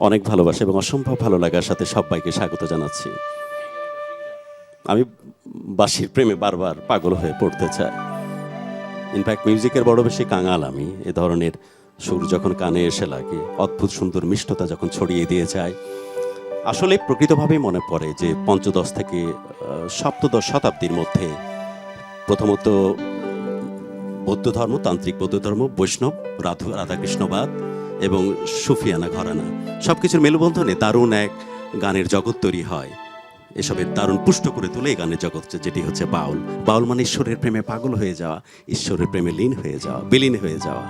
অনেক ভালোবাসা এবং অসম্ভব ভালো লাগার সাথে সবাইকে স্বাগত জানাচ্ছি। আমি বাঁশির প্রেমে বারবার পাগল হয়ে পড়তে চাই। ইনফ্যাক্ট মিউজিকের বড় বেশি কাঙাল আমি। এ ধরনের সুর যখন কানে এসে লাগে, অদ্ভুত সুন্দর মিষ্টতা যখন ছড়িয়ে দিয়ে যায়, আসলে প্রকৃতভাবেই মনে পড়ে যে পঞ্চদশ থেকে সপ্তদশ শতাব্দীর মধ্যে প্রথমত বৌদ্ধ ধর্ম, তান্ত্রিক বৌদ্ধ ধর্ম, বৈষ্ণব, রাধাকৃষ্ণবাদ এবং সুফিয়ানা ঘরানা সব কিছুর মেলবন্ধনে দারুণ এক গানের জগৎ তৈরি হয়। এসবের দারুণ পুষ্ট করে তোলে এই গানের জগৎ, যেটি হচ্ছে বাউল। বাউল মানে ঈশ্বরের প্রেমে পাগল হয়ে যাওয়া, ঈশ্বরের প্রেমে বিলীন হয়ে যাওয়া।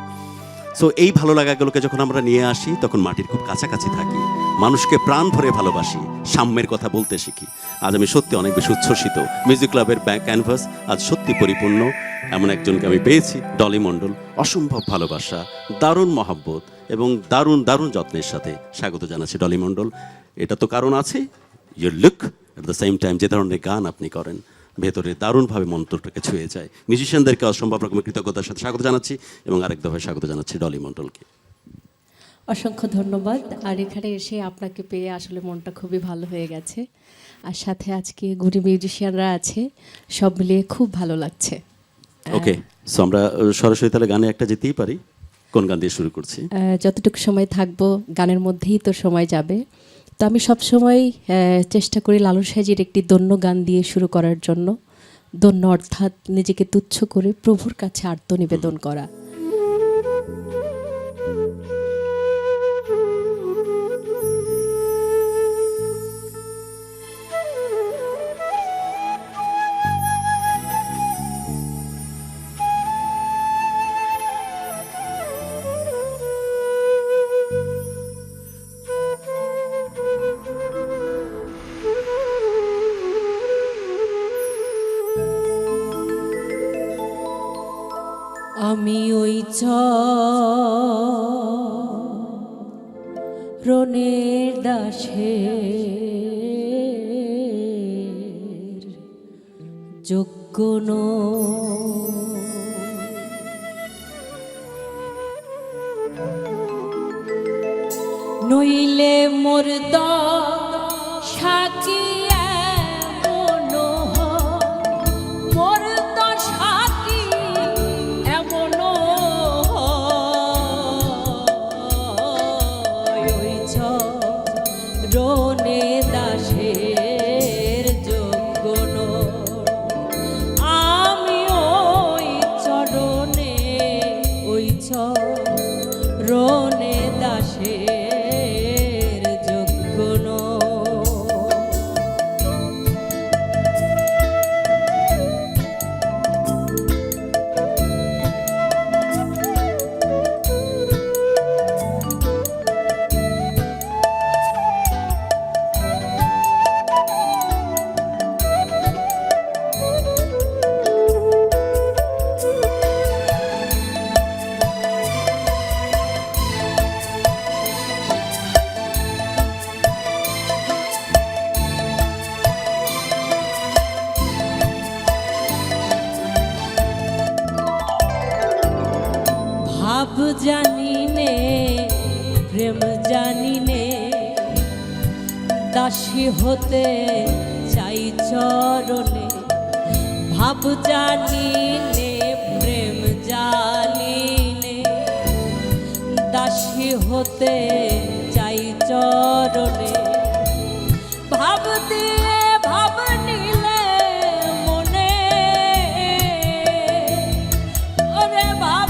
সো এই ভালো লাগাগুলোকে যখন আমরা নিয়ে আসি তখন মাটির খুব কাছাকাছি থাকি, মানুষকে প্রাণ ভরে ভালোবাসি, সাম্যের কথা বলতে শিখি। আজ আমি সত্যি অনেক বেশি উচ্ছ্বসিত। মিউজিক ক্লাবের ক্যানভাস আজ সত্যি পরিপূর্ণ। এমন একজনকে আমি পেয়েছি, ডলি মণ্ডল। অসম্ভব ভালোবাসা, দারুণ মহাব্বত এবং দারুণ দারুণ যত্নের সাথে স্বাগত জানাচ্ছি ডলি মণ্ডল। এটা তো কারণ আছে, your look at the same time যে ধরনের গান আপনি করেন ভেতরে দারুণভাবে মন্ত্রটাকে ছুঁয়ে যায়। মিউজিশিয়ানদেরকে অসম্ভব রকমের কৃতজ্ঞতার সাথে স্বাগত জানাচ্ছি এবং আরেক দফায় স্বাগত জানাচ্ছি ডলি মণ্ডলকে। অসংখ্য ধন্যবাদ। আর এখানে এসে আপনাকে পেয়ে আসলে মনটা খুবই ভালো হয়ে গেছে। আর সাথে আজকে গুণী মিউজিশিয়ানরা আছে, সব মিলিয়ে খুব ভালো লাগছে। ওকে, সো আমরা সরাসরি তাহলে গানে একটা যেতেই পারি। কোন গান দিয়ে শুরু করছি? যতটুকু সময় থাকবো গানের মধ্যেই তো সময় যাবে। তো আমি সবসময় চেষ্টা করি লালন সাহেজির একটি দন্য গান দিয়ে শুরু করার জন্য। দন্য অর্থাৎ নিজেকে তুচ্ছ করে প্রভুর কাছে আত্মনিবেদন করা। আমি ওই চরণের দাসের যোগ্য নইলে মোর সাকি রনে দাসের যোগ্য আমি ওই চরণে ওই চরণে দাসের যোগ্য ভাব জানি নে প্রেম জানি নে দাসী হতে চাই চরণে। ভাব জানি নে প্রেম জানি নে দাসী হতে চাই চরণে। ভাব দিয়ে ভাব নিলে মনে ওরে ভাব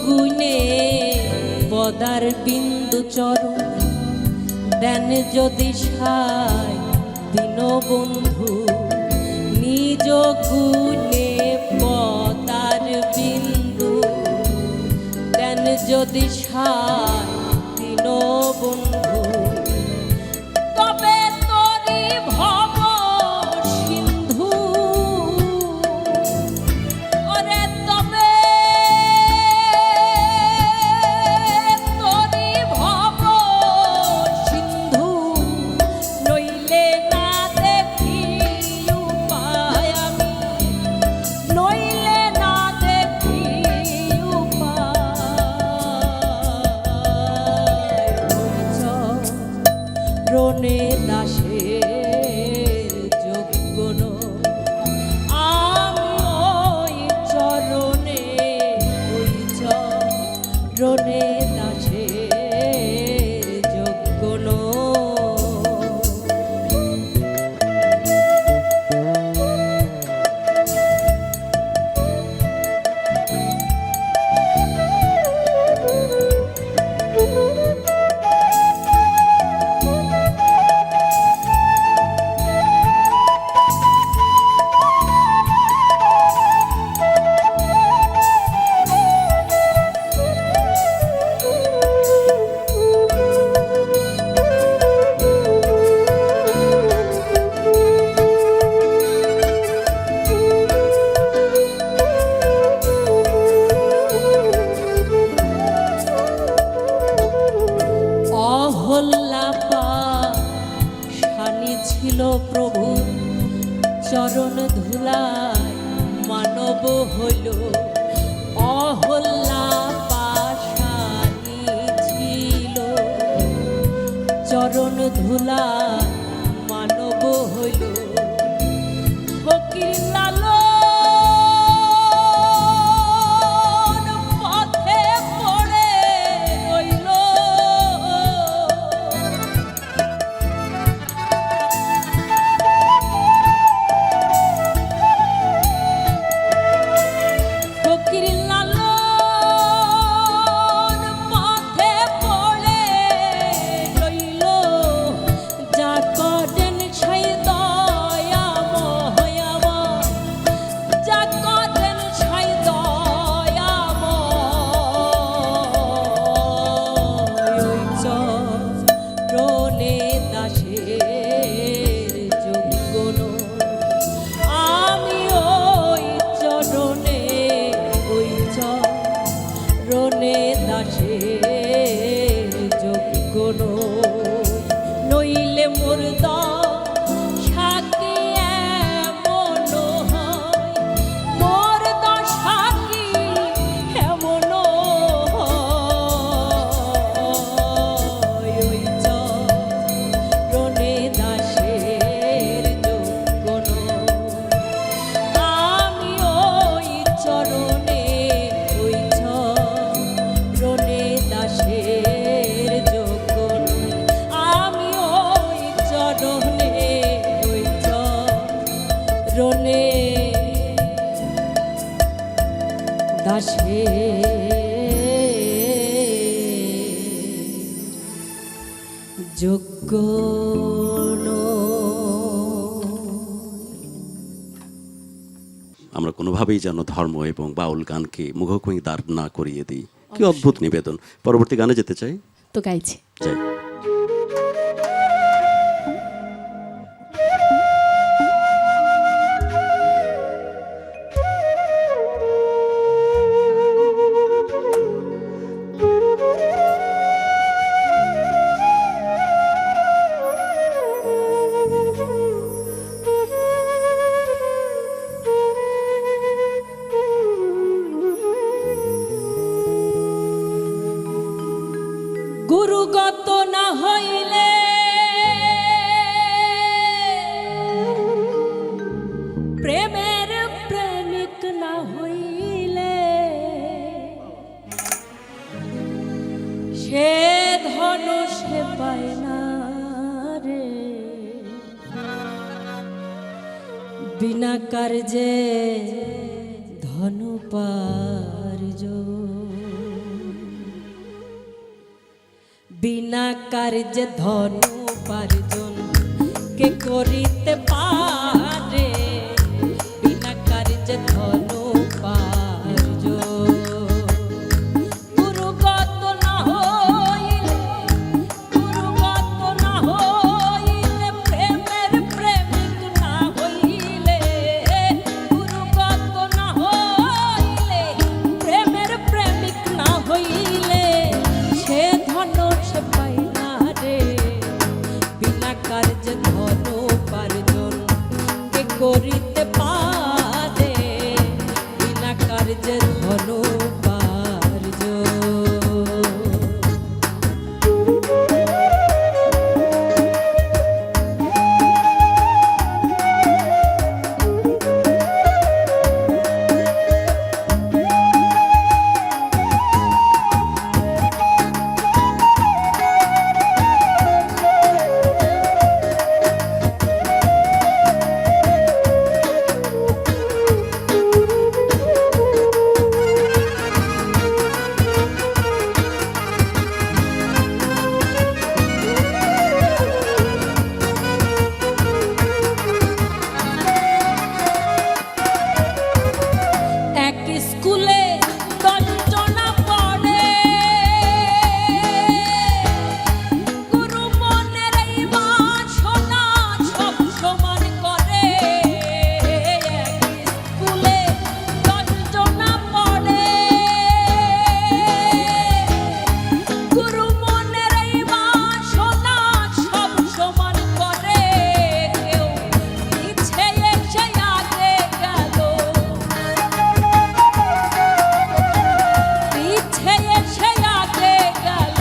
গুণে পদার বিন্দু চরণ দেন যদি সাই দীনবন্ধু নিজ গুণে পদার বিন্দু দেন যদি সাই দীনবন্ধু তবে তরি ভব সিন্ধু ওরে তবে তরি ভব সিন্ধু নইলে না দেখি উপায় আমি নইলে না দেখি রণে দাসের যোগ্য আমি ওই চরণে ওই চরণে দাসের যোগ্য ছিল প্রভু চরণ ধুলায় মানব হইল অহল্লা পাশানি ছিল চরণ ধুলায় মানব হইল ফকির লালন পথে পড়ে রইল নইলে মুর্দ সাকি এমন হয় মুর্দ সাকি এমন হয় ওই চরণে দাসের যোগ্য আমি ওই চরণে ওই চরণে দাসের যোগ্য আমি ওই চরণে ওই চরণে দাসের যোগ্য আমরা কোনোভাবেই যেন ধর্ম এবং বাউল গানকে মুখোমুখি দাঁড় না করিয়ে দিই। কি অদ্ভুত নিবেদন। পরবর্তী গানে যেতে চাই। তো গাইছি যাই। গুরুগত না হইলে প্রেমের প্রেমিক না হইলে সে ধন সে পায় না রে বিনা কার্যে ধন বিনা কার্যে ধন উপার্জন কে করিতে পারে, বিনা কার্যে ধন উপার্জন। গুরুগত না হইলে, গুরুগত না হইলে, প্রেমের প্রেমিক না হইলে, গুরুগত না হইলে, প্রেমের প্রেমিক না হইলে, সে ধন সে পাই না রে। বিনা কার্যে ধন উপার্জন কে করিতে পারে, বিনা কার্যে ধন উপার্জন। এক স্কুলে 10 জনা পড়ে, গুরু মনের এই বাসনা সব সমান করে। এক স্কুলে 10 জনা পড়ে, গুরু মনের এই বাসনা সব সমান করে। কেউ পিছে এসে আগে গেল, পিছে এসে আগে গেল,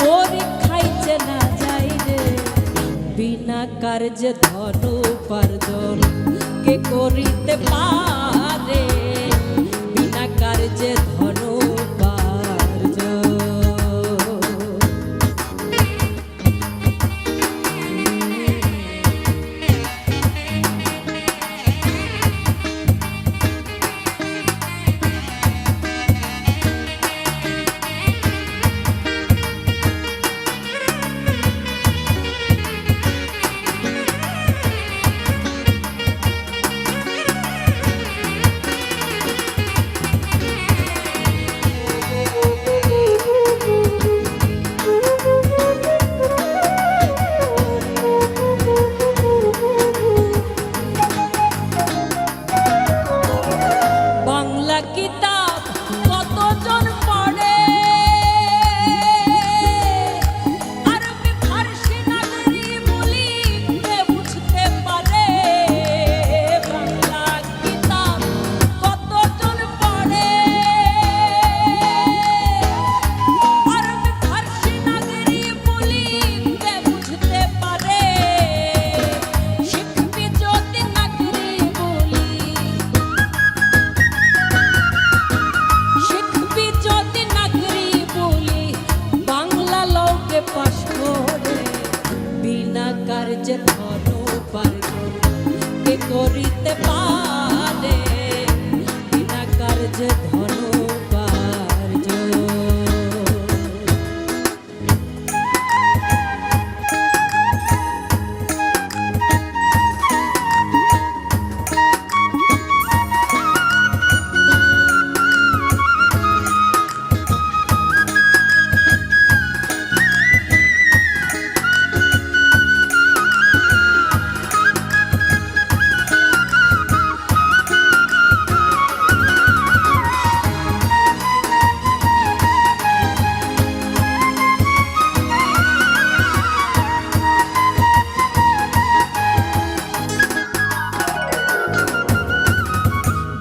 পরীক্ষায় চেনা যায় রে। বিনা কার্যে ধন উপার্জন কে করিতে পারে, বিনা কার্যে ধন উপার্জন। বাংলা কিতাব কতজন পড়ে, আরবি ফারসি নাগরি বলি কে বুঝতে পারে। বাংলা কিতাব কতজন পড়ে, আরবি ফারসি নাগরি বলি কে বুঝতে পারে। শিখবি যদি নাগরি বলি, শিখবি যদি নাগরি বলি, বাংলা লোকে পাশ করে। বিনা কার্যে ধন উপার্জন কে করিতে পারে, বিনা কার্যে ধন উপার্জন।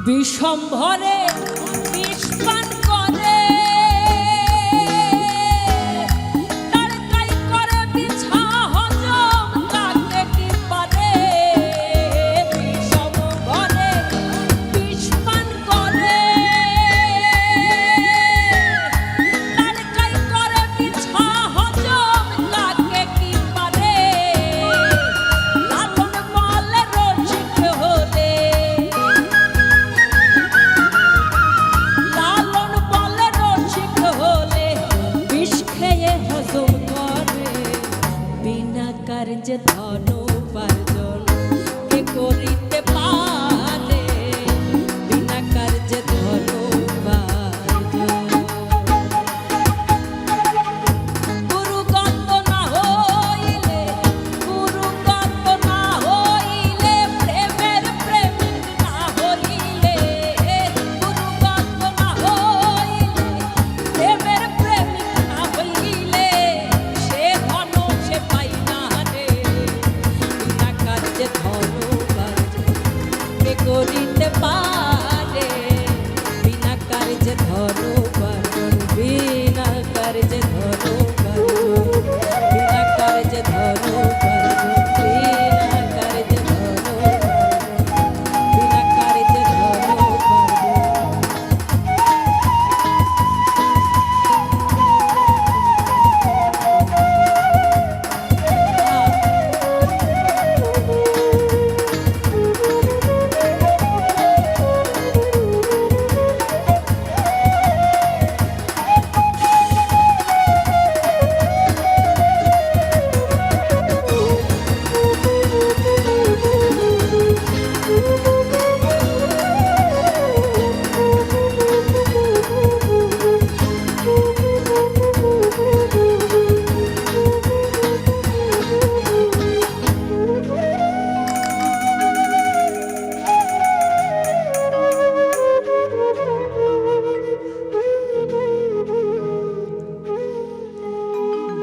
বিষম্ভরে বিষ পান করে, তাড়কাই করে বিছা হজম তাকে কি পারে। বিষম্ভরে বিষ পান করে, তাড়কাই করে বিছা হজম তাকে কি পারে। লালন বলে রসিক হলে, কার্যে ধন উপার্জন কে করিতে পারে, বিনা কার্যে ধন উপার্জন। গুরুগত না হইলে, গুরুগত না হইলে, প্রেমের প্রেমিক না হইলে, গুরুগত না হইলে, প্রেমের প্রেমিক না হইলে, সে ধন সে পাই না রে, বিনা কার্যে ধন উপার্জন কে করিতে পারে, বিনা কার্যে ধন উপার্জন, বিনা কার্যে ধন উপার্জন, বিনা কার্যে ধন উপার্জন, বিনা কার্যে ধন উপার্জন, বিনা কার্যে ধন উপার্জন।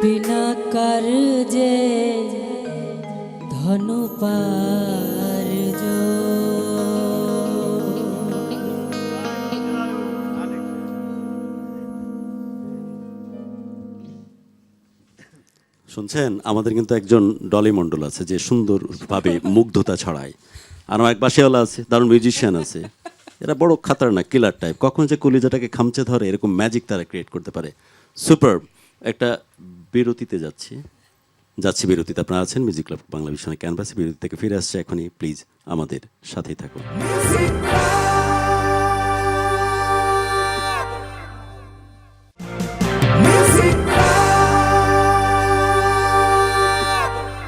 বিনা কার্যে ধন শুনছেন, আমাদের কিন্তু একজন ডলি মণ্ডল আছে যে সুন্দরভাবে মুগ্ধতা ছড়ায়, আর আমার এক বাসিওয়ালা আছে, দারুণ মিউজিশিয়ান আছে। এরা বড় খাতারনাক কিলার টাইপ, কখন যে কলিজাটাকে খামচে ধরে এরকম ম্যাজিক তারা ক্রিয়েট করতে পারে। সুপার। একটা বিরতিতে যাচ্ছি বিরতিতে। আপনারা আছেন মিউজিক ক্লাব বাংলা ভিশনের ক্যানভাসে। বিরতি থেকে ফিরে আসছে এখনই, প্লিজ আমাদের সাথেই থাকুন।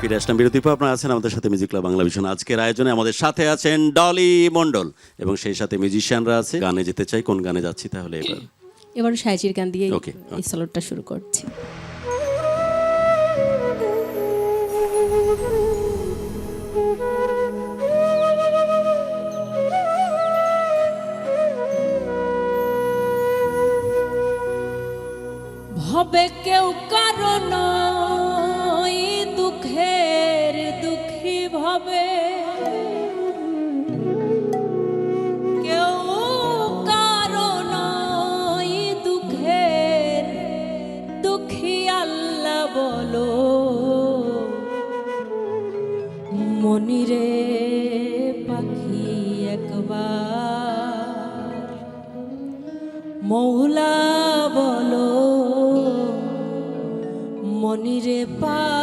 ফিরে আসলাম বিরতির পর। আপনারা আছেন আমাদের সাথে মিউজিক ক্লাব বাংলা ভিশন। আজকের আয়োজনে আমাদের সাথে আছেন ডলি মণ্ডল এবং সেই সাথে মিউজিশিয়ানরা আছে। গানে যেতে চাই, কোন গানে যাচ্ছি তাহলে? এবার সাইজির গান দিয়ে Okay, এই সলোটা শুরু করছি। ভবে কেউ কারণ দুঃখের দুঃখী ভবে, কেউ কারণ দুঃখের দুঃখী আল্লাহ বলো, মনিরে পাখি একবার মৌলা বলো, মনিরে পাখি।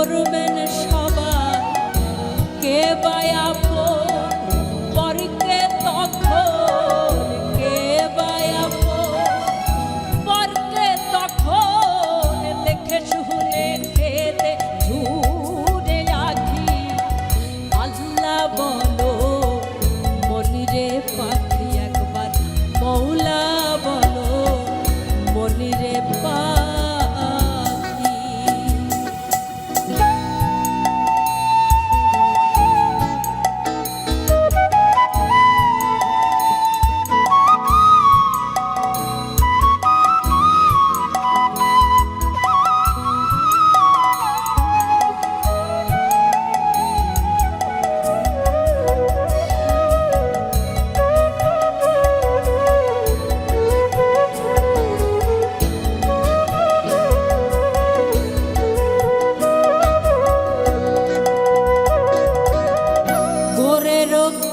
করবেন সবাই কে বায়াপো পরকে তখন কে বায়াপো পরকে তখন দেখে শুনে খেতে ঝুড়ে আখি আল্লাহ বলো মনিরে পাখি একবার মৌলা বলো মনিরে পাখি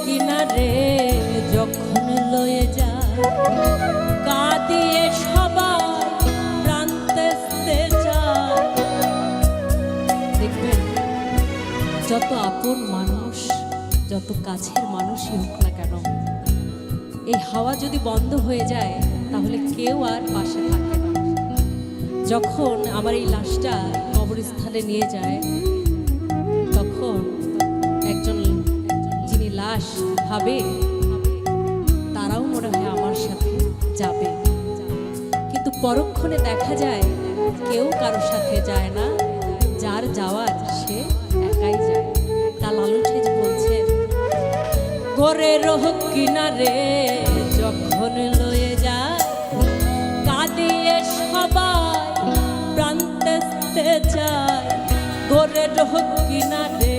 কিনারে যখন লয়ে যায় কাঁদিয়ে সবাই প্রান্তে যায় দেখবেন যত আপন মানুষ যত কাছের মানুষই হোক না কেন এই হাওয়া যদি বন্ধ হয়ে যায় তাহলে কেউ আর পাশে থাকে না। যখন আমার এই লাশটা কবরস্থানে নিয়ে যায় তখন একজন যিনি লাশ ভাবে তারাও মনে হয় আমার সাথে যাবে, কিন্তু পরক্ষণে দেখা যায় কেউ কারোর সাথে যায় না, যার যাওয়ার সে একাই যায়। তা লালন সেজ বলছেন গোরের কিনারে যখন লয়ে যায় কাঁদিয়ে সবাই প্রান্তে যায় গোরের কিনারে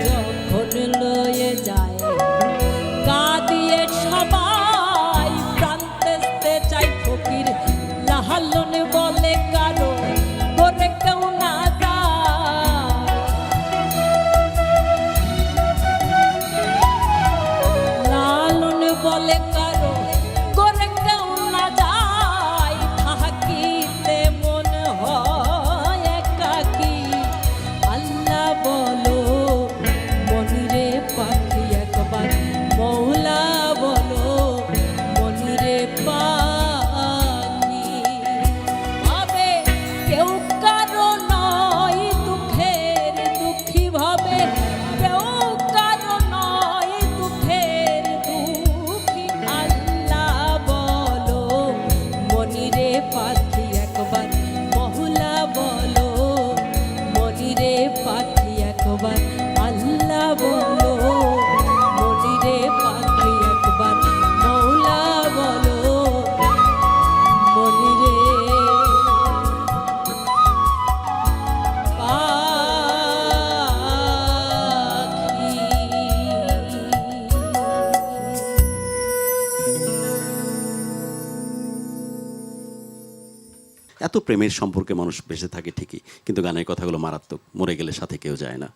যখন লয়ে যায় কাঁদিয়ে সবাই প্রান্তে চাই ফকির লালন বলে কারো গোরে কেউ না যায় লালন বলে কারো গোরে কেউ না যায় থাকিতে মন হয় একাকী আল্লাহ বলো মনিরে পাখি একবার মৌলা বলো মনিরে পাখি ভাবে কেউ কারো নয় দুঃখের দুঃখী ভাবে কেউ কারো নয় দুঃখের দুঃখী আল্লাহ বলো মনিরে পাখি একবার মৌলা বলো মনিরে পাখি একবার আল্লাহ বলো মনিরে পাখি একবার মৌলা বলো মনিরে এত প্রেমের সম্পর্কে মানুষ বেঁচে থাকে ঠিকই, কিন্তু গানের কথাগুলো মারাত্মক, মরে গেলে সাথে কেউ যায় না।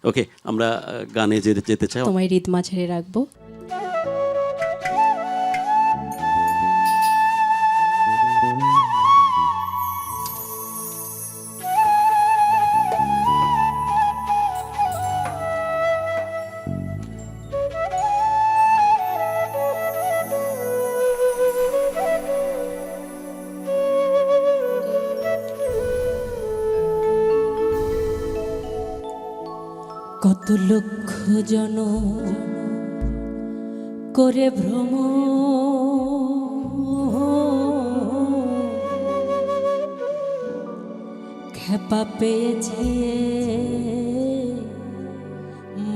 ওকে, আমরা গানে যেতে চাই। তোমায় হৃদ মাঝারে রাখবো। কত লক্ষ জন করে ভ্রম খেপা পেয়েছে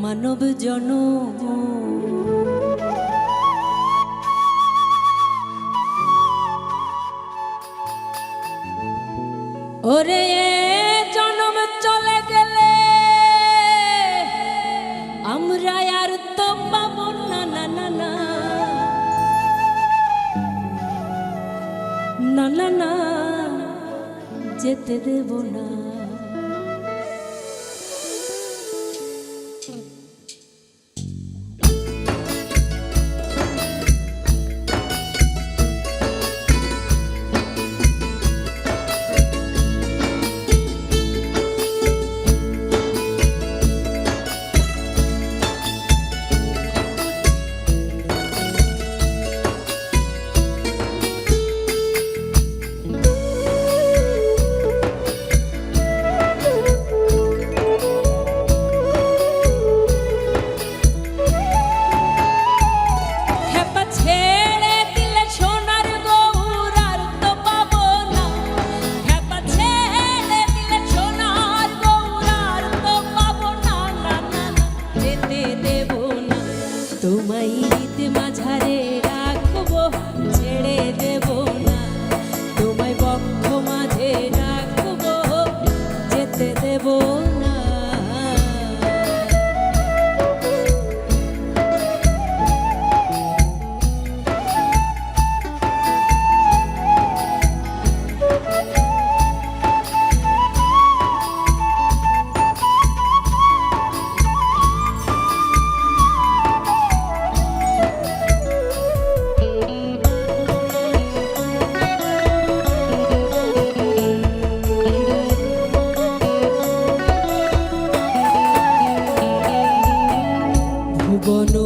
মানব জন ওরে জনম চলে গেলে আমরা আর তো পাবো না না না না না না না যেতে দেব না।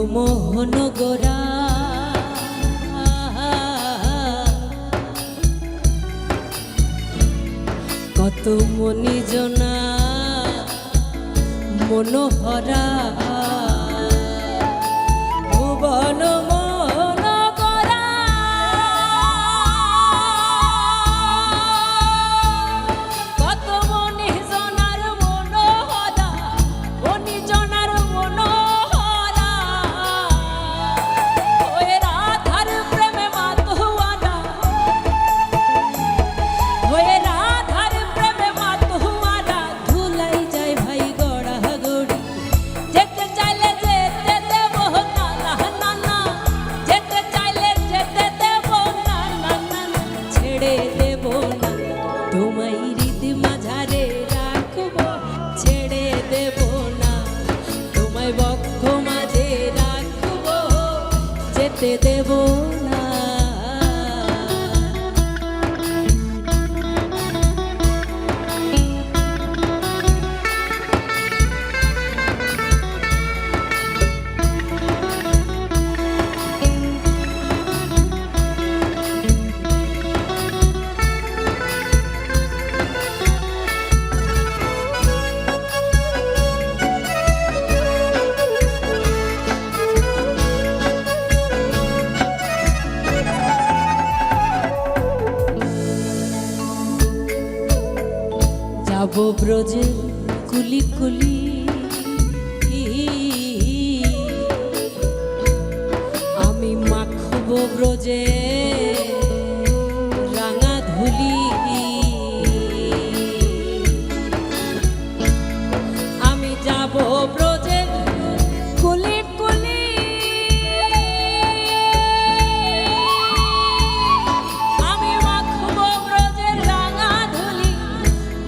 মোহন গোরা কত মনিজনা মনোহরা ভুবন মোহন গোরা কত মনিজনার মনোহরা মনিজনার মনোহরা ওই রাধার প্রেমে মাতোয়ারা ওই রাধার প্রেমে মাতোয়ারা ধুলাই যায় ভাই গড়া গড়ি যেতে চাইলে যেতে দেব না না না না যেতে চাইলে যেতে দেব না না না না ছেড়ে দেব না তোমায় হৃদ মাঝারে রাখবো ছেড়ে দেব না তোমায় বক্ষ মাঝে রাখবো যেতে দেব না যাব ব্রজে কুলি কুলি আমি মাখব ব্রজে রাঙা ধুলি আমি যাব ব্রজে কুলি কুলি আমি মাখব ব্রজের রাঙা ধুলি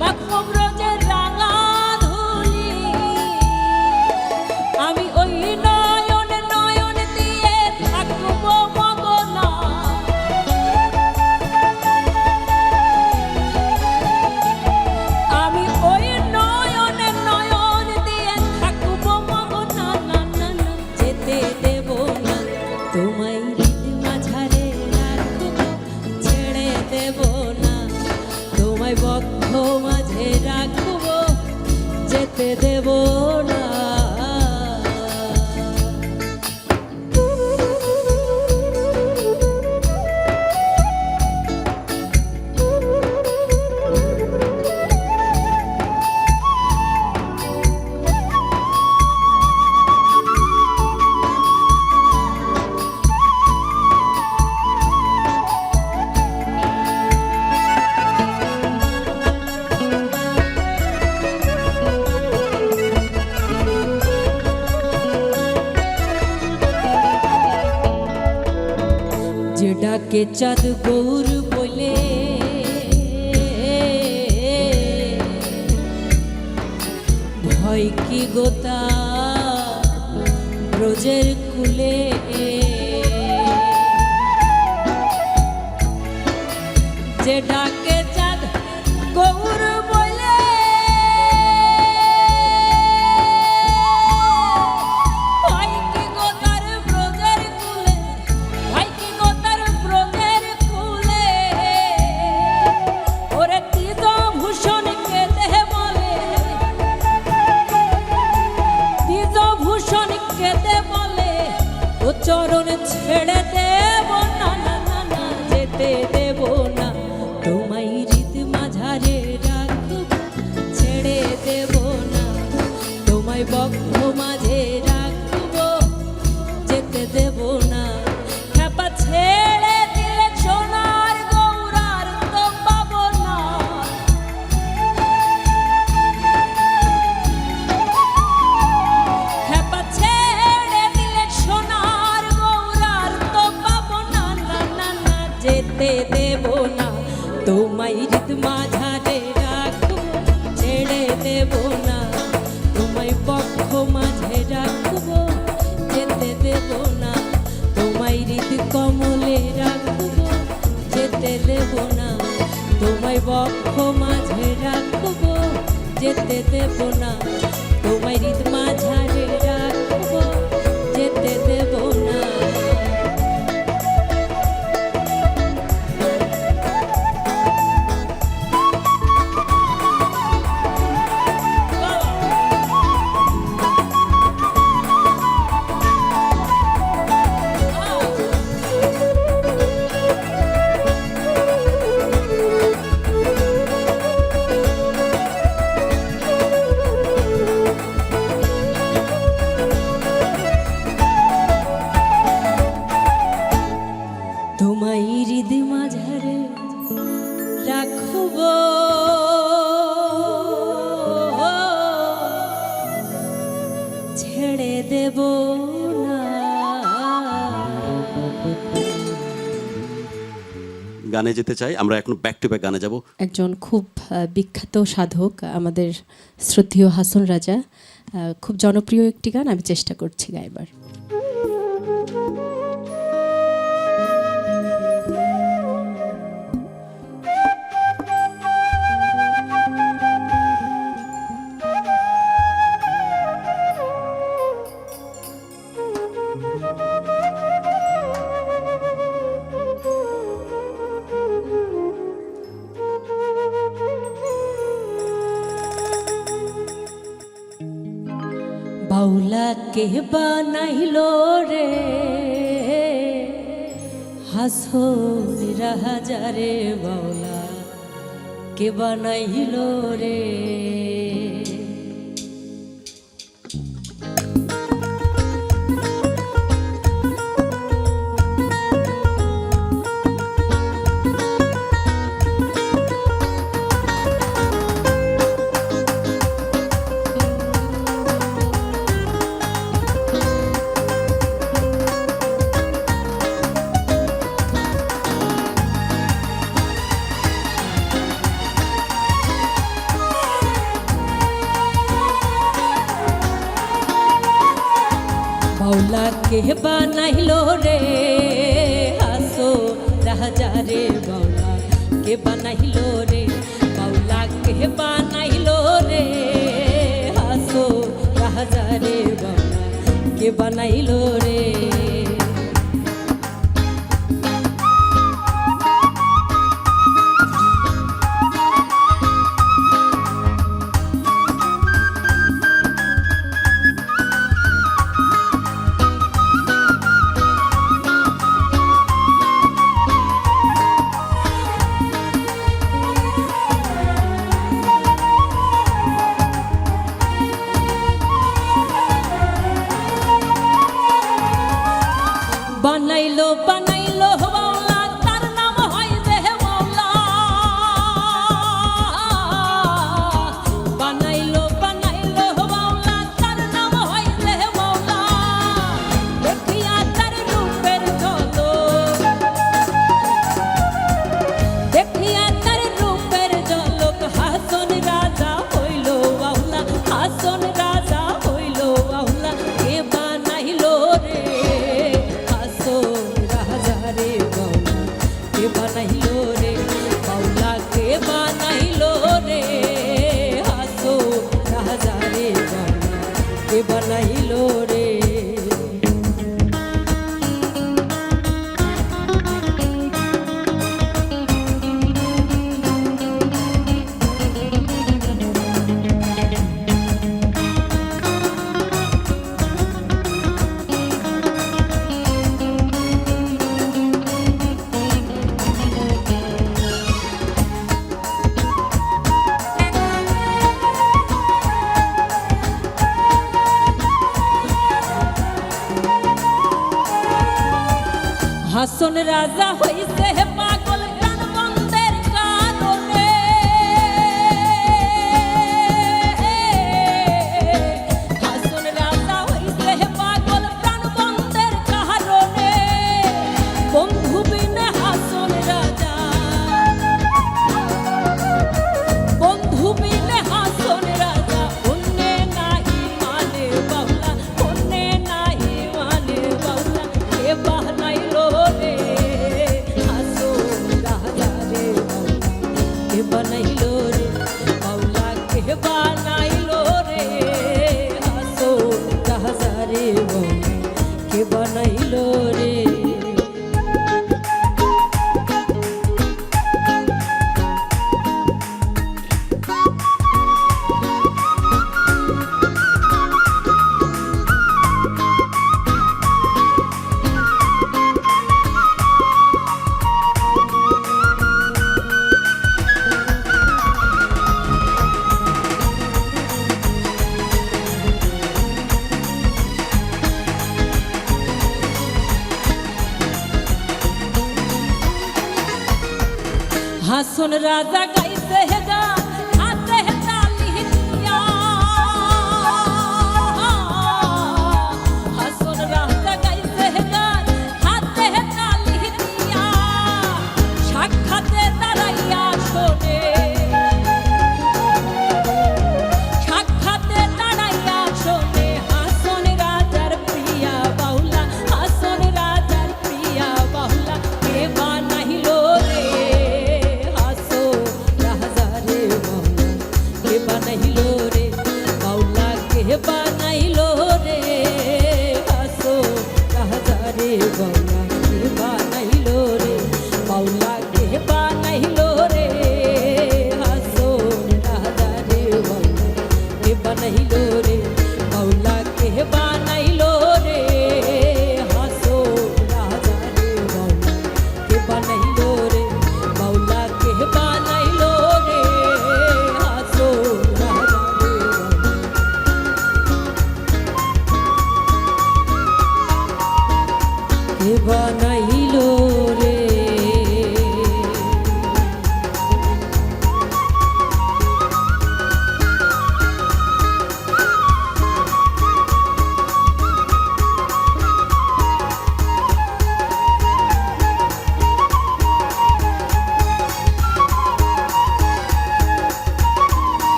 মাখব ব্রজের রাঙা ধুলি আমি ওই নয়ন নয়ন দিয়ে থাকব মগনা আমি ওই নয়ন নয়ন দিয়ে থাকব মগনা না না না যেতে দেব না তোমায় হৃদ মাঝারে রাখব ছেড়ে দেব না তোমায় বক্ষ মাঝে রাখব যেতে দেব না যে ডাকে চাঁদ গৌর বলে ভয় কি গোতা ব্রজের কুলে যে ডাকে চাঁদ গৌর বলে ভয় কি গোতার ব্রজের কুলে ভয় কি গোতার ব্রজের কুলে ওরে তিজ ভূষণ কেঁদে বলে তিজ ভূষণ কেঁদে বলে ও চরণ ছেড়ে দেব না না না না যেতে দেব না তোমায় হৃদ মাঝারে রাখব ছেড়ে দেব না তোমায় বক্ষ মাঝে রাখব যেতে দেব না খেপা ছেড়ে দিলে সোনার গৌরার তো পাবো না খেপা ছেড়ে দিলে সোনার গৌরার তো পাবো না না না না যেতে দেব না তোমায় হৃদ মাঝারে রাখব ছেড়ে দেব না তোমায় বক্ষ মাঝে রাখব যেতে দেব না তোমায় হৃদ কমলে রাখব যেতে দেব না তোমায় বক্ষ মাঝে রাখব যেতে দেব না তোমায় হৃদ মাঝারে রাখব যেতে দেব না। তোমায় হৃদ মাঝারে রাখব, ছেড়ে দেব না। গানে যেতে চাই আমরা, এখন ব্যাক টু ব্যাক গানে যাব। একজন খুব বিখ্যাত সাধক, আমাদের শ্রদ্ধেয় হাসন রাজা, খুব জনপ্রিয় একটি গান আমি চেষ্টা করছি গাইবার। বাউলা কে বানাইলো রে হাসন রাজারে, বাউলা কে বানাইলো রে। বাউলা কে বানাইলো রে হাসো রাজা রে, বাউলা কে বানাইলো রে, বাউলা কে বানাইলো রে হাসো রাজা রে, বাউলা কে বানাইলো রে। বানাইলো বানাইলো বাউলা, তার নাম হয় যে মাওলা। বানাইলো বানাইলো বাউলা, তার নাম হয় যে মাওলা। দেখিয়া তার রূপের ঝলক, দেখিয়া তার রূপের ঝলক, হাসন রাজা হইল বাউলা, হাসন রাজা হইল বাউলা। কে বানাইলো রে রাজা রে, বাউলা কে বানাইলো রে, বাউলা কে বানাইলো রে হাসো রাজা রে, বাউলা কে বানাইলো রে। হাসন রাজা হইছে পাগল প্রাণ বন্ধের কারণে, হাসন রাজা হইছে পাগল প্রাণ বন্ধের কারণে। বন্ধু বিনে হাসন রাজা, বন্ধু বিনে হাসন রাজা, অন্যে নাহি মানে বাউলা, অন্যে নাহি মানে বাউলা। কে বানাইলো রে হাসন হাসন রাজা গাইছে গান হাতে তালি দিয়া হাসন রাজা গাইছে গান হাতে তালি দিয়া সাক্ষাতে দাঁড়াইয়া শোনে সাক্ষাতে দাঁড়াইয়া শোনে হাসন রাজার প্রিয়া বাউলা হাসন রাজার প্রিয়া বাউলা কে বানাইল রে হাসো রাজা রে বাউলা কে বানাইল রে বাউলা কে বানাইল রে হাসো রাজা রে বাউলা কে বানাইল রে বাউলা কে বানাইল রে হাসো রাজা রে বাউলা কে বানাইল রে বাউলা কে বানাইল রে হাসো রাজা রে বাউলা কে বানাইল রে বাউলা কে বানাইল রে হাসো রাজা রে কে বানাইল রে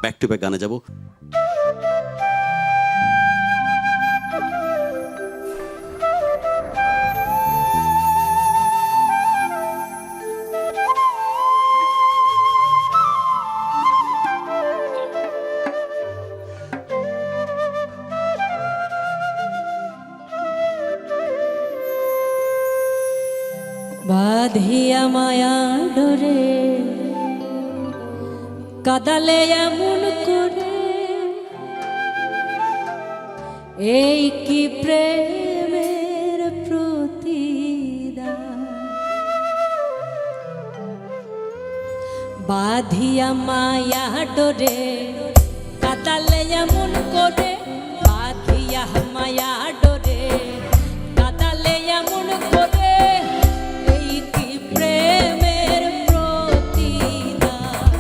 ব্যাক টু ব্যাক গানে যাব। বাঁধিয়া মায়া ডোরে কাদালে এমন করে এই কি প্রেমের প্রতিদান বাঁধিয়া মায়া ডোরে কাদালে এমন করে বাঁধিয়া মায়া ডোরে কাদালে এমন করে এই কি প্রেমের প্রতিদান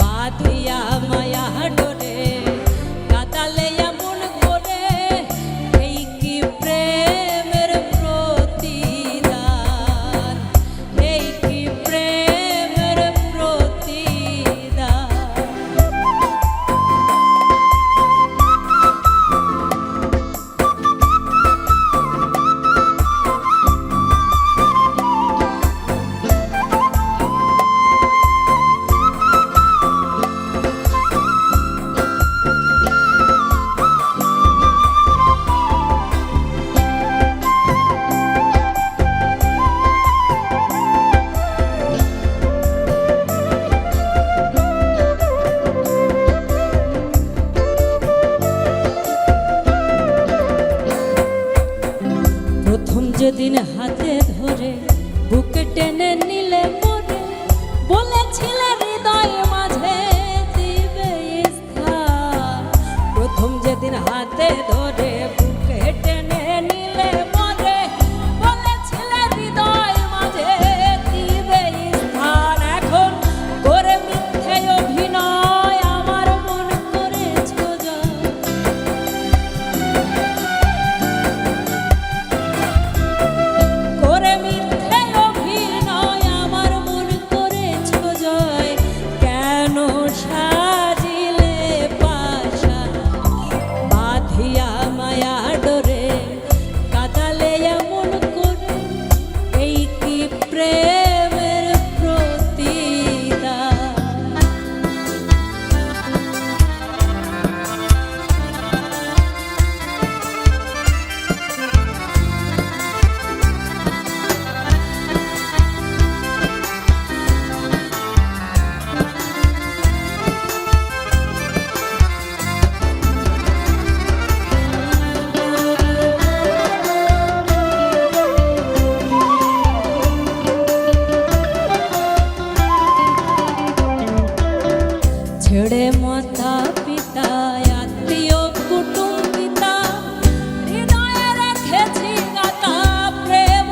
বাঁধিয়া মায়া ডোরে কাদালে এমন করে এই কি প্রেমের প্রতিদান এই কি প্রেমের প্রতিদান প্রথম যেদিন হাতে ধরে বুকে টেনে নিলে পরে বলেছিলে হৃদয় মাঝে দিবে স্থান প্রথম যেদিন হাতে ধরে বুকে টেনে নিলে পরে বলেছিলে হৃদয় মাঝে দিবে স্থান এখন করে মিথ্যে অভিনয় আমার মন করেছ জয় করে মিথ্যে অভিনয় আমার মন করেছ জয় কেন সাজিলে পাশা বাঁধিয়া মায়া ডোরে কাদালে এমন করে এই কি প্রেমের প্রতিদান ছেড়ে মাতা পিতা আত্মীয় কুটুম্বিতা হৃদয়ে রেখেছি গাতা প্রেম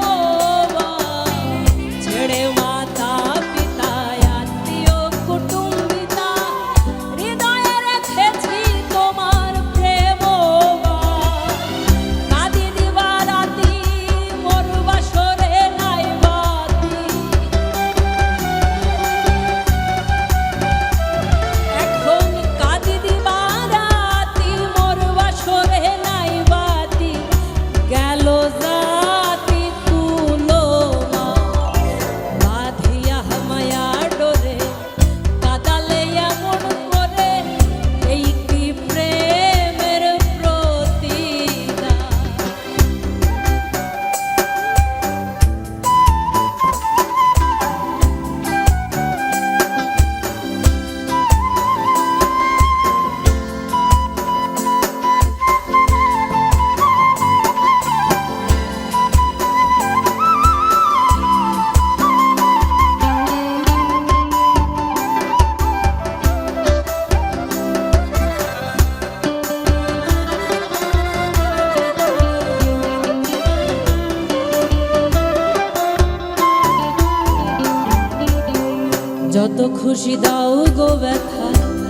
খুশি দাও গো ব্যথা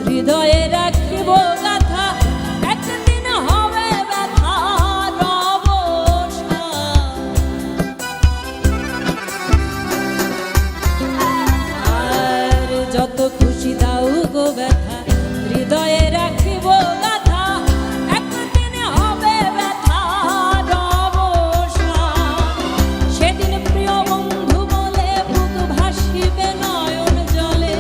হৃদয়ে রাখিব গাথা একদিন হবে ব্যথার অবসান। আর যত খুশি দাও গো ব্যথা হৃদয়ে রাখিব গাথা একদিন হবে ব্যথার অবসান। সেদিন প্রিয় বন্ধু বলে বুক ভাসিবে নয়ন জলে।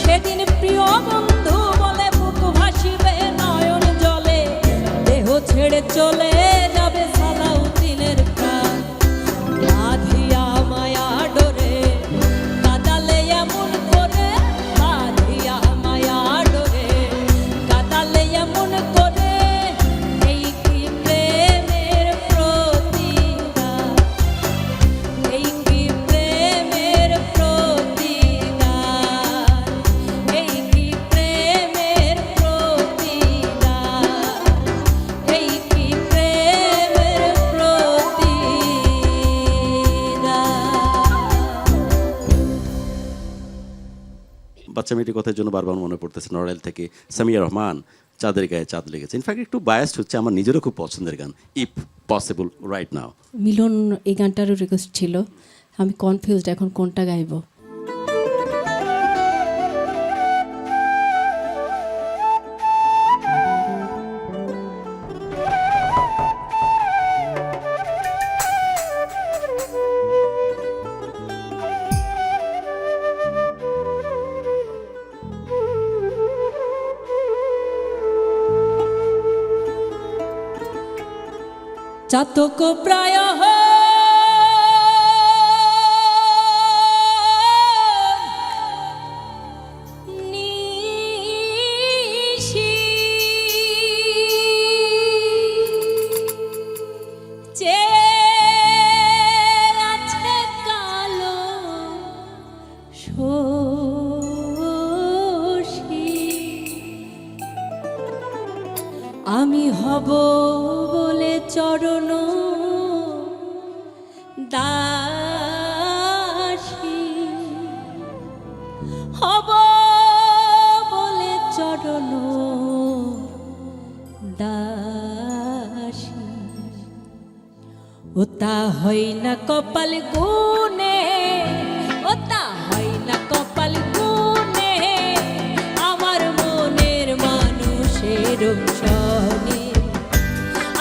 সেদিন প্রিয় বন্ধু বলে বুক ভাসিবে নয়ন জলে। দেহ ছেড়ে চলে যাবে সালাউদ্দিনের প্রাণ। বাঁধিয়া মায়া ডোরে কাদালে এমন করে, বাঁধিয়া মায়া ডোরে কাদালে এমন করে। এই কি প্রেমের প্রতিদান, এই কি প্রেমের প্রতিদান, এই কি প্রেমের প্রতিদান, এই কি প্রেমের প্রতিদান। বাচ্চা মেয়েটির কথার জন্য বারবার মনে পড়তেছে নড়াইল থেকে সামিয়া রহমান, চাঁদের গায়ে চাঁদ লেগেছে। ইনফ্যাক্ট একটু বায়াসড হচ্ছে, আমার নিজেরও খুব পছন্দের গান, ইফ পসিবল রাইট নাও। মিলন এই গানটারও রিকোয়েস্ট ছিল, আমি কনফিউজড এখন কোনটা গাইবো। চাতক প্রায় নিশি চেয়ে আছে কালো শশী। আমি হব বলে চরণ দাসী, হব বলে চরণ দাসী। ওতা হয় না কপাল গুনে, ওতা হয় না কপাল গুনে, আমার মনের মানুষের সনে,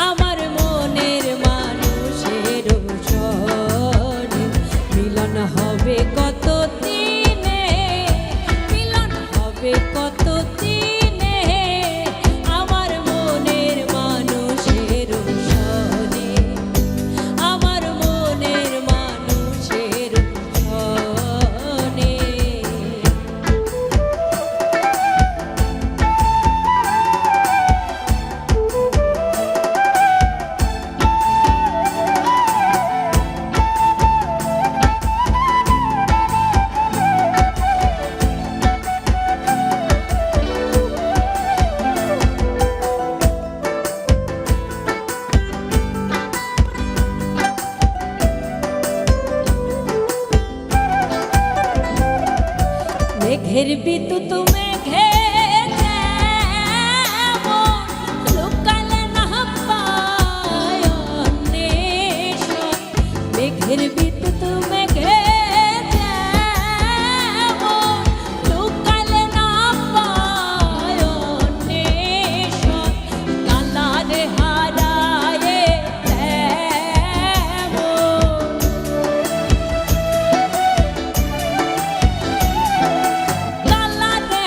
আমার মনের মানুষের সনে। মিলন হবে কত দিনে, মিলন হবে কত দিনে, আমার মনের মানুষের সনে, আমার মনের মানুষের সনে। মেঘের বিদ্যুৎ মেঘে যেমন লুকালে না পায় অন্বেষণ। মেঘের বিদ্যুৎ মেঘে যেমন লুকালে না পায় অন্বেষণ। কালারে হারায়ে তেমন কালারে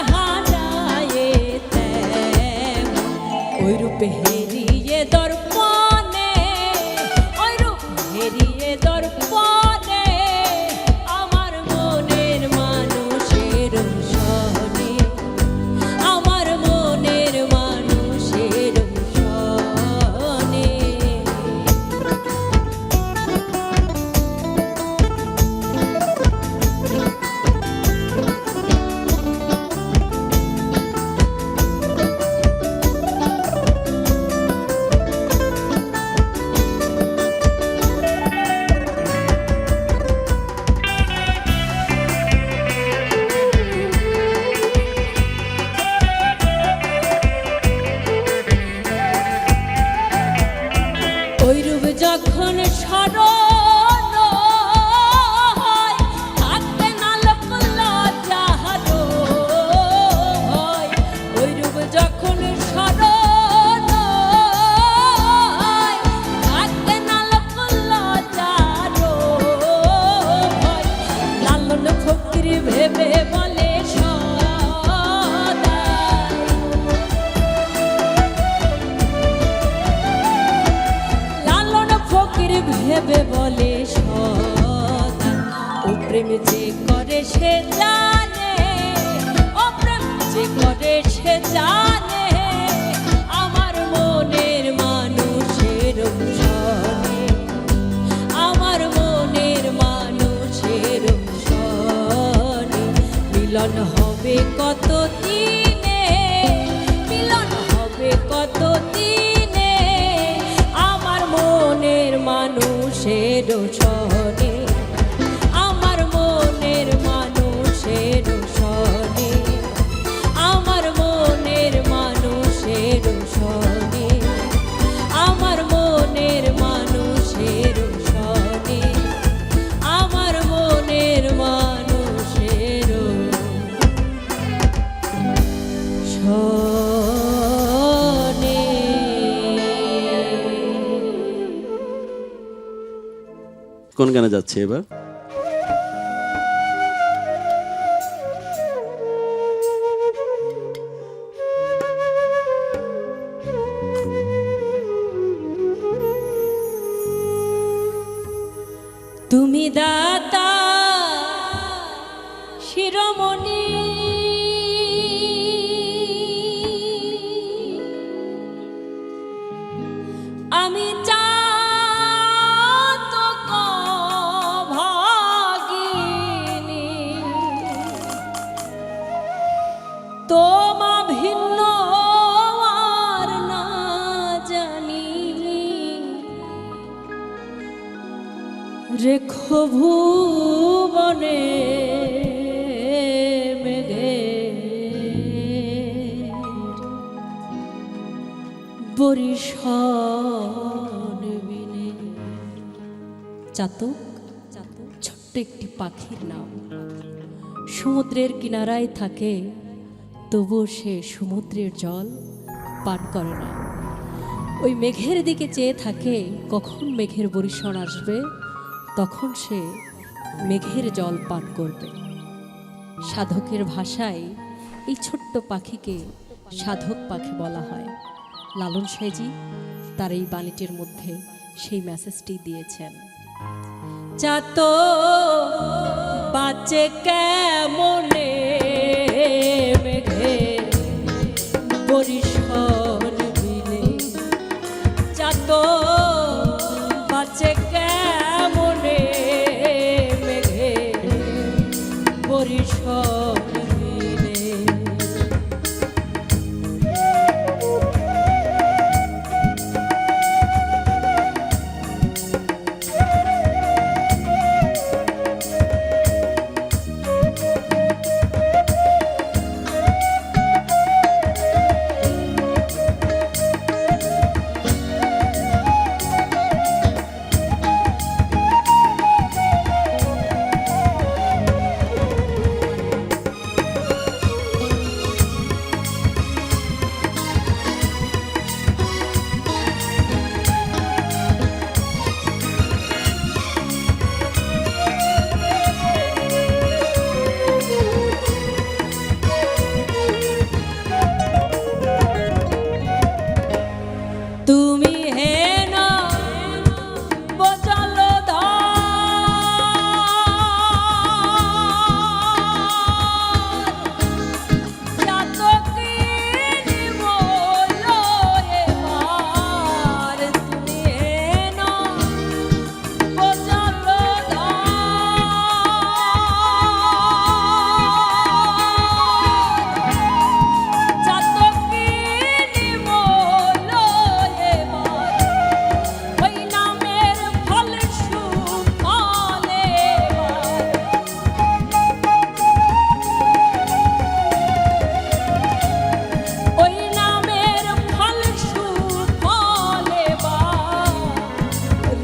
প্রেম যে করে সে জানে, ও প্রেম যে করে সে জানে, আমার মনের মানুষের সনে, আমার মনের মানুষের সনে মিলন হবে কত দিনে, মিলন হবে কত দিনে, আমার মনের মানুষের সনে, আমার মনের মানুষের সনে, আমার মনের মানুষের সনে, আমার মনের মানুষের সনে, আমার মনের মানুষের সনে। কোন গানে যাচ্ছে এবার? তুমি দাতা শিরোমণি, আমি চাতক ভাগিনী, তোমা ভিন্ন আর না জানি, রেখো ভুবনে মেঘে বরিশান বিনে। চাতক ছোট্ট একটি পাখির নাম, সমুদ্রের কিনারায় থাকে, তবুও সে সমুদ্রের জল পান করে না। ওই মেঘের দিকে চেয়ে থাকে, কখন মেঘের বর্ষণ আসবে, তখন সে মেঘের জল পান করবে। সাধকের ভাষায় এই ছোট্ট পাখিকে সাধক পাখি বলা হয়। লালন সাঁইজি তার এই বাণীটির মধ্যে সেই মেসেজটি দিয়েছেন। চাত বাঁচে কেমনে মেঘে বরিশান বিনে, চাত বাঁচে কেমনে মেঘে বরিশান বিনে। তুমি হেন বজল তুমি হেন বজল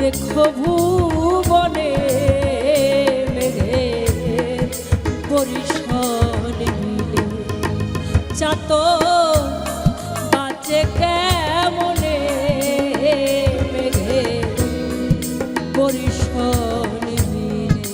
রেখো ভুবনে মেঘে বরিশান বিনে। চাত বাঁচে কেমনে মেঘে বরিশান বিনে।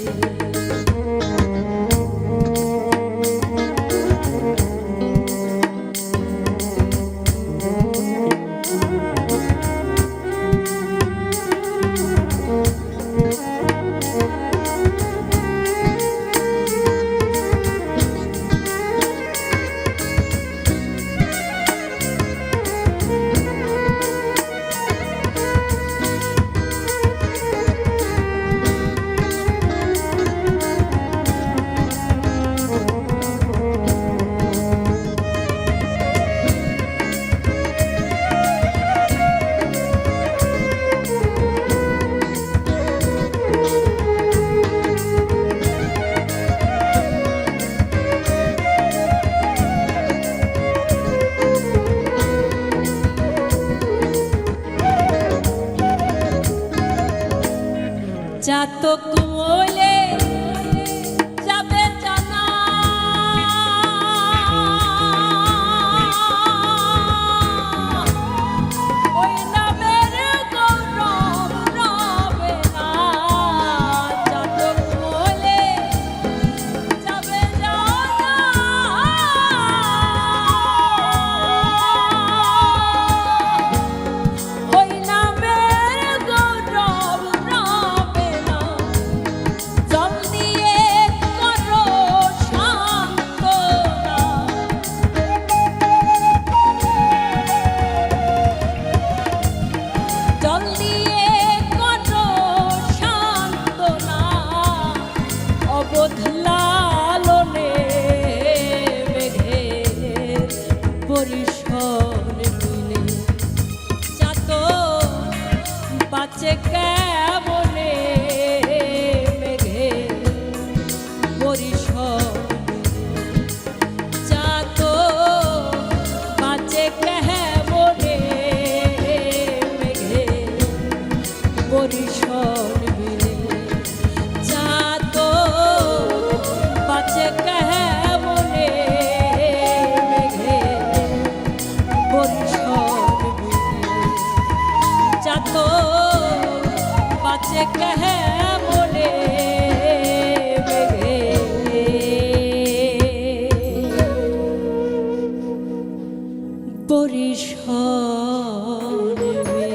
বদলালনে মেঘের পরিসর মিলে চাত বাঁচে কেমনে মেঘের পরিসর চাত বাঁচে কেমনে মেঘের পরিসর মিলে চাত বাঁচে কেমনে মেঘের পরিসর মিলে চাত বাঁচে কেমনে মেঘের পরিসর মিলে।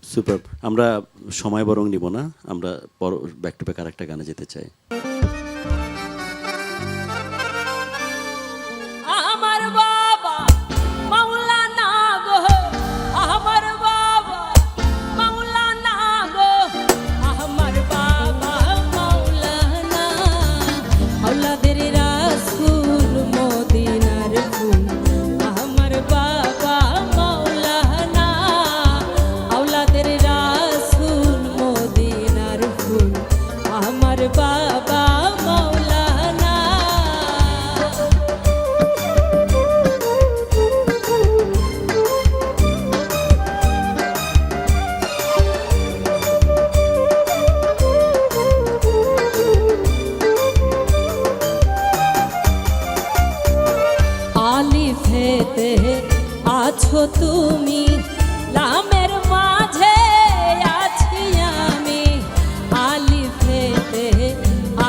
সুপার। আমরা সময় বরং নিব না, আমরা ব্যাক টু ব্যাক আরেকটা গানে যেতে চাই। আমার বাবা মাওলানা গো, আমার বাবা মাওলানা গো, আমার বাবা মাওলানা, আওলাদের রাসূল মদিনার ফুল, আমার বাবা মাওলানা, আওলাদের রাসূল মদিনার ফুল, আমার বাবা মাওলানা। আলিফেতে আছো তুমি, লামের মাঝে আছি আমি, আলিফেতে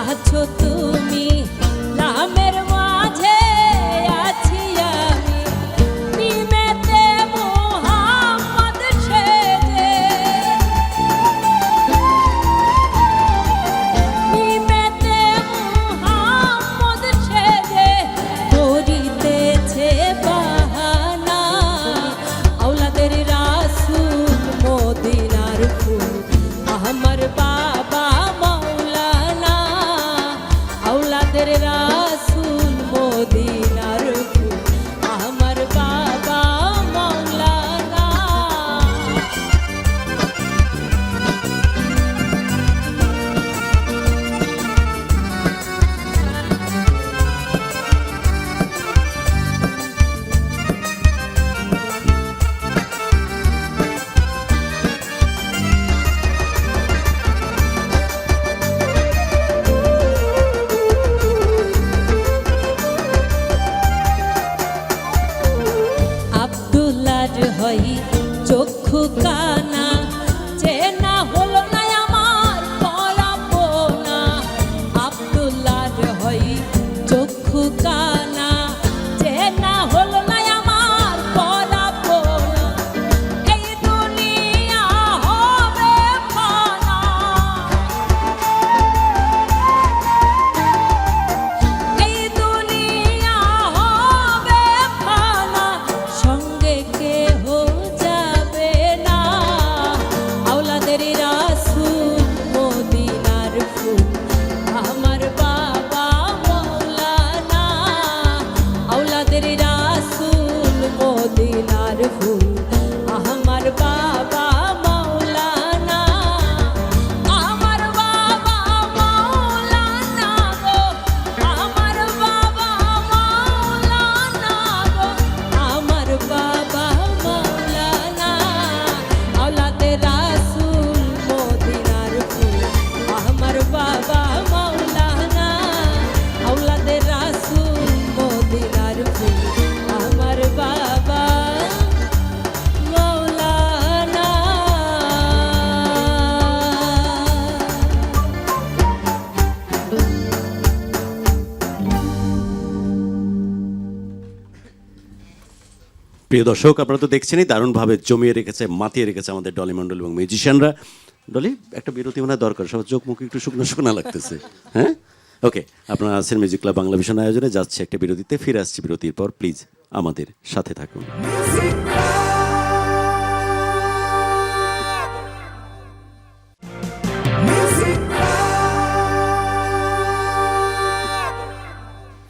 আছো তুমি, লামের মাঝে আছি আমি, মিমেতে মুহাম্মদ সেজে, মিমেতে মুহাম্মদ সেজে করিতেছে বাহানা, আওলাদের রাসূল মদিনার ফুল, আমার বাবা মাওলানা, আওলাদের রাসূল মদিনার ফুল, আমার বাবা মাওলানা। আব্দুল্লাহর হয় চক্ষু কানা, চেনা হলো না আমার পরাপনা, আব্দুল্লাহর হয় চক্ষু কানা, চেনা হলো না আমার পরাপনা, এই দুনিয়া হবে ফানা, এই দুনিয়া হবে ফানা, সঙ্গে কেহ যাবে না, আওলাদের রাসূল মদিনার ফুল, আমার বাবা মাওলানা, আওলাদের রাসূল মদিনার ফুল, আমার বাবা মাওলানা, আমার বাবা মাওলানা গো, আমার বাবা মাওলানা গো, আমার বাবা মাওলানা, আওলাদের রাসূল মদিনার ফুল, আমার বাবা মাওলানা, আওলাদের রাসূল মদিনার ফুল, আমার বাবা মাওলানা। প্রিয় দর্শক, আপনারা তো দেখছেনই দারুণভাবে জমিয়ে রেখেছে, মাতিয়ে রেখেছে আমাদের ডলি মণ্ডল এবং মিউজিশিয়ানরা। ডলি একটা বিরতি মনে হয় দরকার, সবার চোখ মুখ একটু শুকনো শুকনো লাগতেছে। হ্যাঁ, ওকে, আপনারা আছেন মিউজিক ক্লাব বাংলা ভিশন আয়োজনে, যাচ্ছে একটা বিরতিতে, ফিরে আসছি বিরতির পর। প্লিজ আমাদের সাথে থাকুন।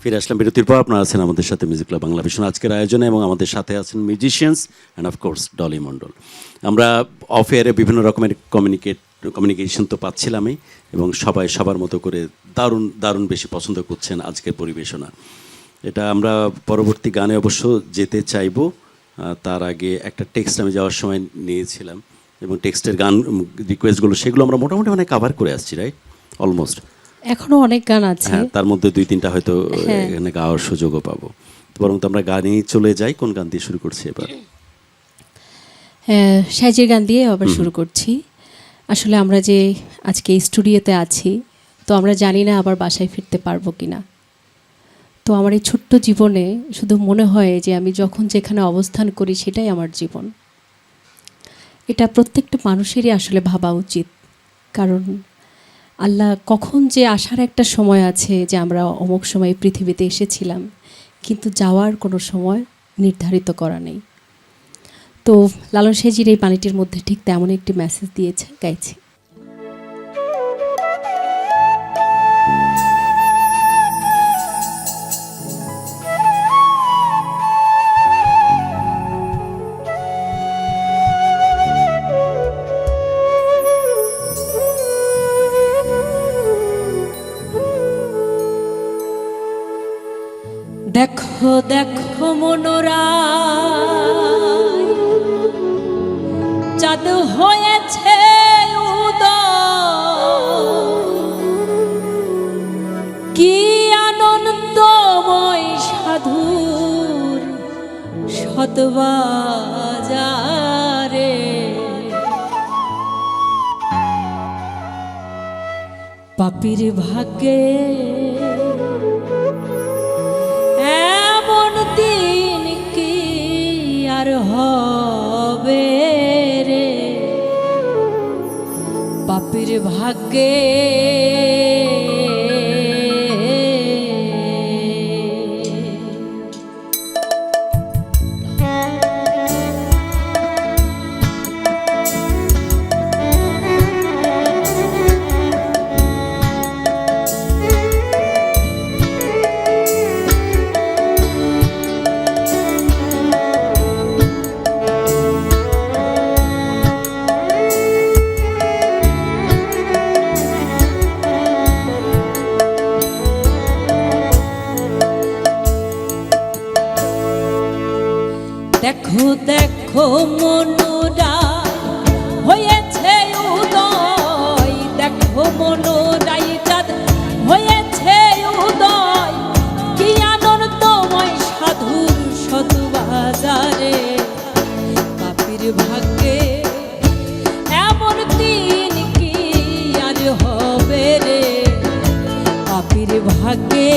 ফিরে আসলাম বিরতির পর। আপনারা আছেন আমাদের সাথে মিউজিক ক্লাব বাংলা ভিশন আজকের আয়োজনে, এবং আমাদের সাথে আছেন মিউজিশিয়ানস অ্যান্ড অফকোর্স ডলি মণ্ডল। আমরা অফ এয়ারে বিভিন্ন রকমের কমিউনিকেশন তো পাচ্ছিলামই, এবং সবাই সবার মতো করে দারুণ দারুণ বেশি পছন্দ করছেন আজকের পরিবেশনা। এটা আমরা পরবর্তী গানে অবশ্য যেতে চাইবো, তার আগে একটা টেক্সট আমি যাওয়ার সময় নিয়েছিলাম, এবং টেক্সটের গান রিকোয়েস্টগুলো সেগুলো আমরা মোটামুটি মানে কাভার করে আসছি, রাইট? অলমোস্ট এখনো অনেক গান আছে। হ্যাঁ, তার মধ্যে 2-3টা হয়তো এখানে গাওয়ার সুযোগও পাবো। বরং তো আমরা গানেই চলে যাই। কোন গান দিয়ে শুরু করছি এবার? সাইজের গান দিয়ে আবার শুরু করছি। আসলে আমরা যে আজকে স্টুডিওতে আছি, তো আমরা জানি না আবার বাসায় ফিরতে পারবো কিনা। তো আমার এই ছোট্ট জীবনে শুধু মনে হয় যে আমি যখন যেখানে অবস্থান করি সেটাই আমার জীবন। এটা প্রত্যেকটা মানুষেরই আসলে ভাবা উচিত, কারণ আল্লাহ কখন যে আসার একটা সময় আছে যে আমরা অমুক সময় পৃথিবীতে এসেছিলাম, কিন্তু যাওয়ার কোনো সময় নির্ধারিত করা নেই। তো লালন সাইজির এই বাণীটির মধ্যে ঠিক তেমন একটি মেসেজ দিয়েছে, গাইছি। দেখো দেখো মনোরা চাঁদ হয়েছে কি আনন্দময় সাধুর শতবাজারে, পাপীর ভাগ্যে এমন দিন কি আর হবে রে, পাপীর ভাগ্যে দেখো দেখো মনোরা হয়েছে উদয়, দেখো মনোরাই চাঁদ হয়েছে উদয়, কি আনন্দময় সাধুর শতবাজারে, পাপীর ভাগ্যে এমন দিন কি আর হবে রে, পাপীর ভাগ্যে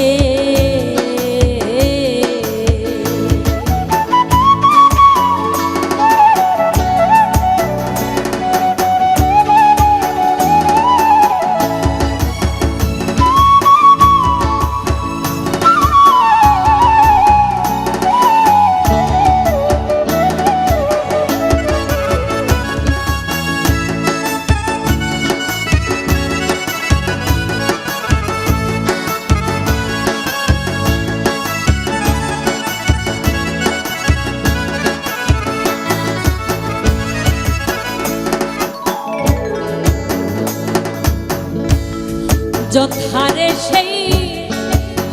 যথারে সেই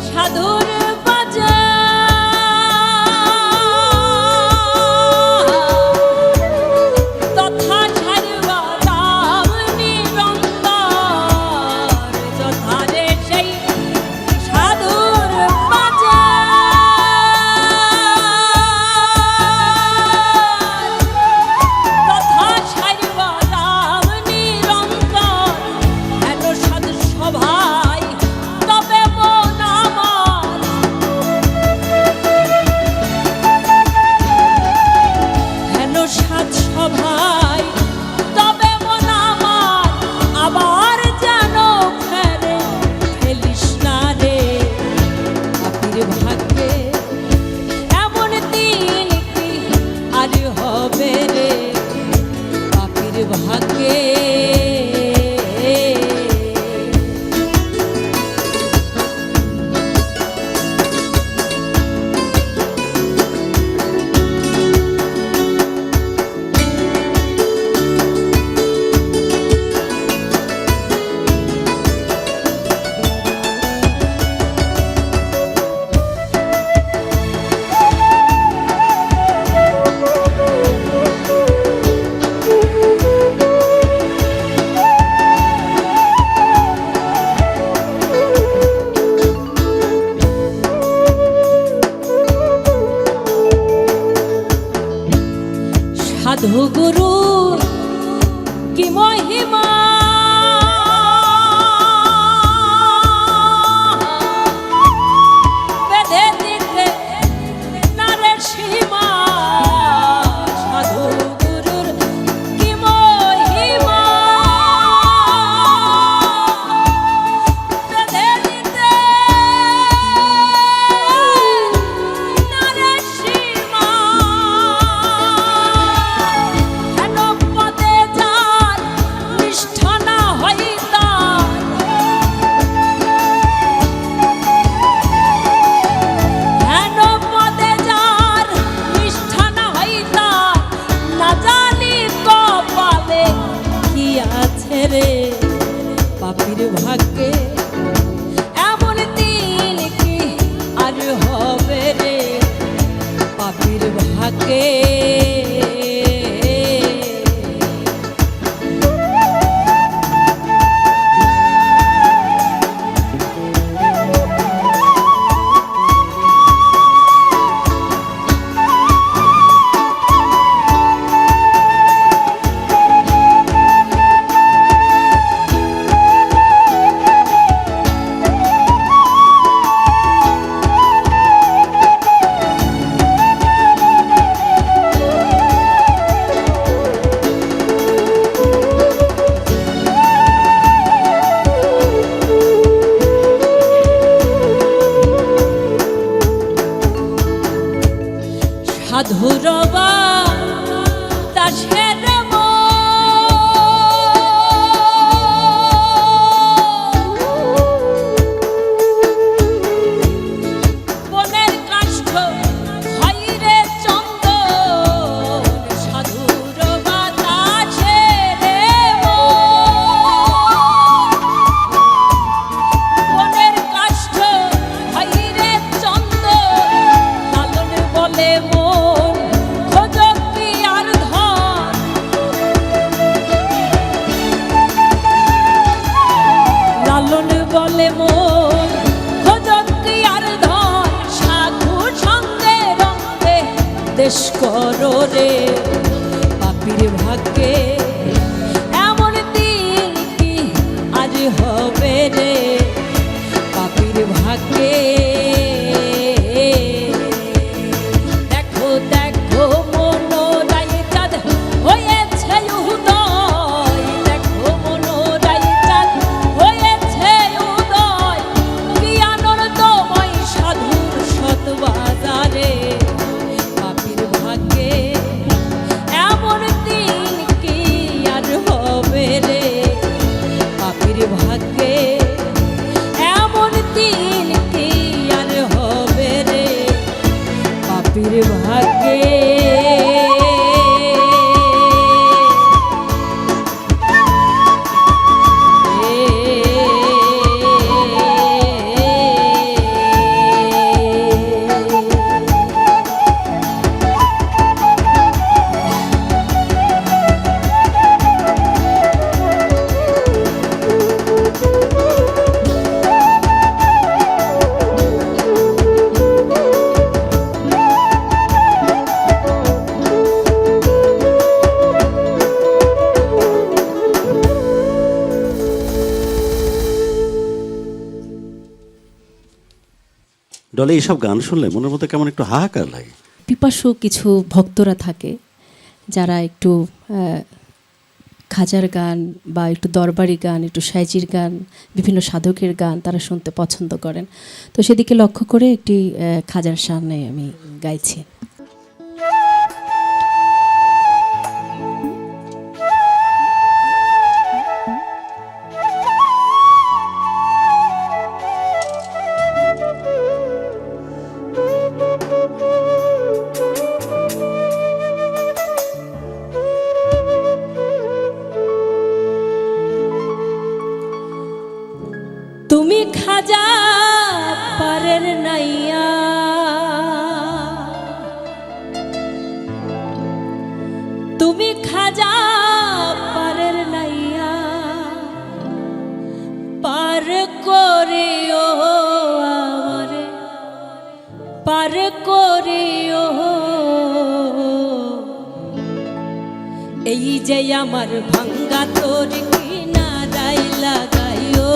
সাধুর বাজার, তথা ছাড়বা রাম নিরন্তর, যথারে সেই সাধুর বাজার, তথা ছাড়বা রাম নিরন্তর, এত সাধু সভায় তবে মন আমার গুরু কি মহিমা বেঁধে দিতে নারের সীমা সাধু গুরুর কি মহিমা বেঁধে দিতে নারের সীমা হেন পদে যার নিষ্ঠা না হইতা হেন পদে যার নিষ্ঠা না হইতা না জানি কপালে কি আছে রে পাপির ভাগ্যে এমন দিন কি আর হবে রে পাপির ভাগ্যে সাধুরবা দাসের বনের কাষ্ঠ হইরে চন্দন সাধুরবা দাসের বনের কাষ্ঠ হইরে চন্দন লালন বলে মন খোঁজক কি আর ধন লালন বলে মন খোঁজক কি আর ধন সাধু সঙ্গে রঙ্গে দেশ করো রে পাপির ভাগ্যে এমন দিন কি আজ হবে রে পাপির ভাগ্যে দেখো দেখো মনোরাই চাঁদ হয়েছে উদয় দেখো মনোরাই চাঁদ হয়েছে উদয় কি আনন্দময় সাধুর শত বাজারে পাপির ভাগ্যে এমন দিন কি আর হবে রে পাপির ভাগ্যে এমন দিন কি আর হবে রে পাপির ভাগ্যে ডলে এইসব গান শুনলে মনের মধ্যে কেমন একটু হাহাকার লাগে। পিপাসু কিছু ভক্তরা থাকে যারা একটু খাজার গান বা একটু দরবারি গান একটু সাইজির গান বিভিন্ন সাধকের গান তারা শুনতে পছন্দ করেন। তো সেদিকে লক্ষ্য করে একটি খাজার সামনে আমি গাইছি। তুমি খাজা পারের নাইয়া তুমি খাজা পারের নাইয়া পার করিও আমারে পার করিও এই যে আমার ভাঙ্গা তোর কিনারাই লাগাইও,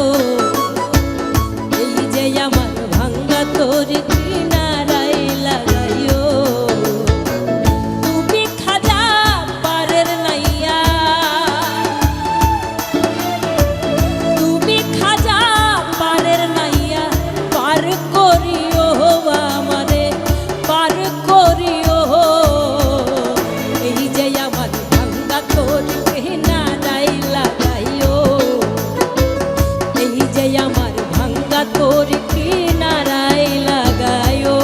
এই যে আমার ভাঙ্গা তোর কিনারাই লাগাইও। তুমি খাজা পারের নাইয়া, তুমি খাজা পারের নাইয়া, পার করিও আমারে, পার করিও। এই যে আমার ভাঙ্গা তোর কিনারাই লাগাইও, এই যে আমার ভাঙ্গা তোর কিনারাই লাগাইও।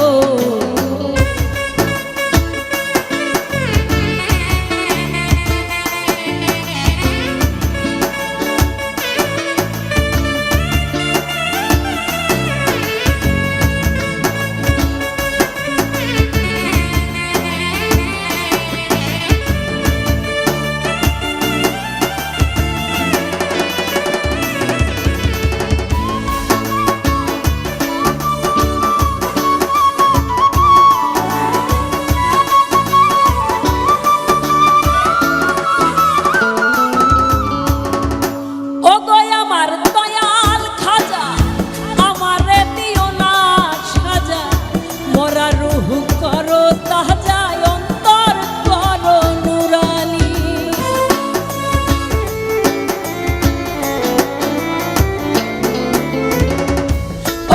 ও গো আমার দয়াল খাজা, আমারে দিও না সাজা, মোরা রুহ করো তাজা, অন্তর করো নুরানি।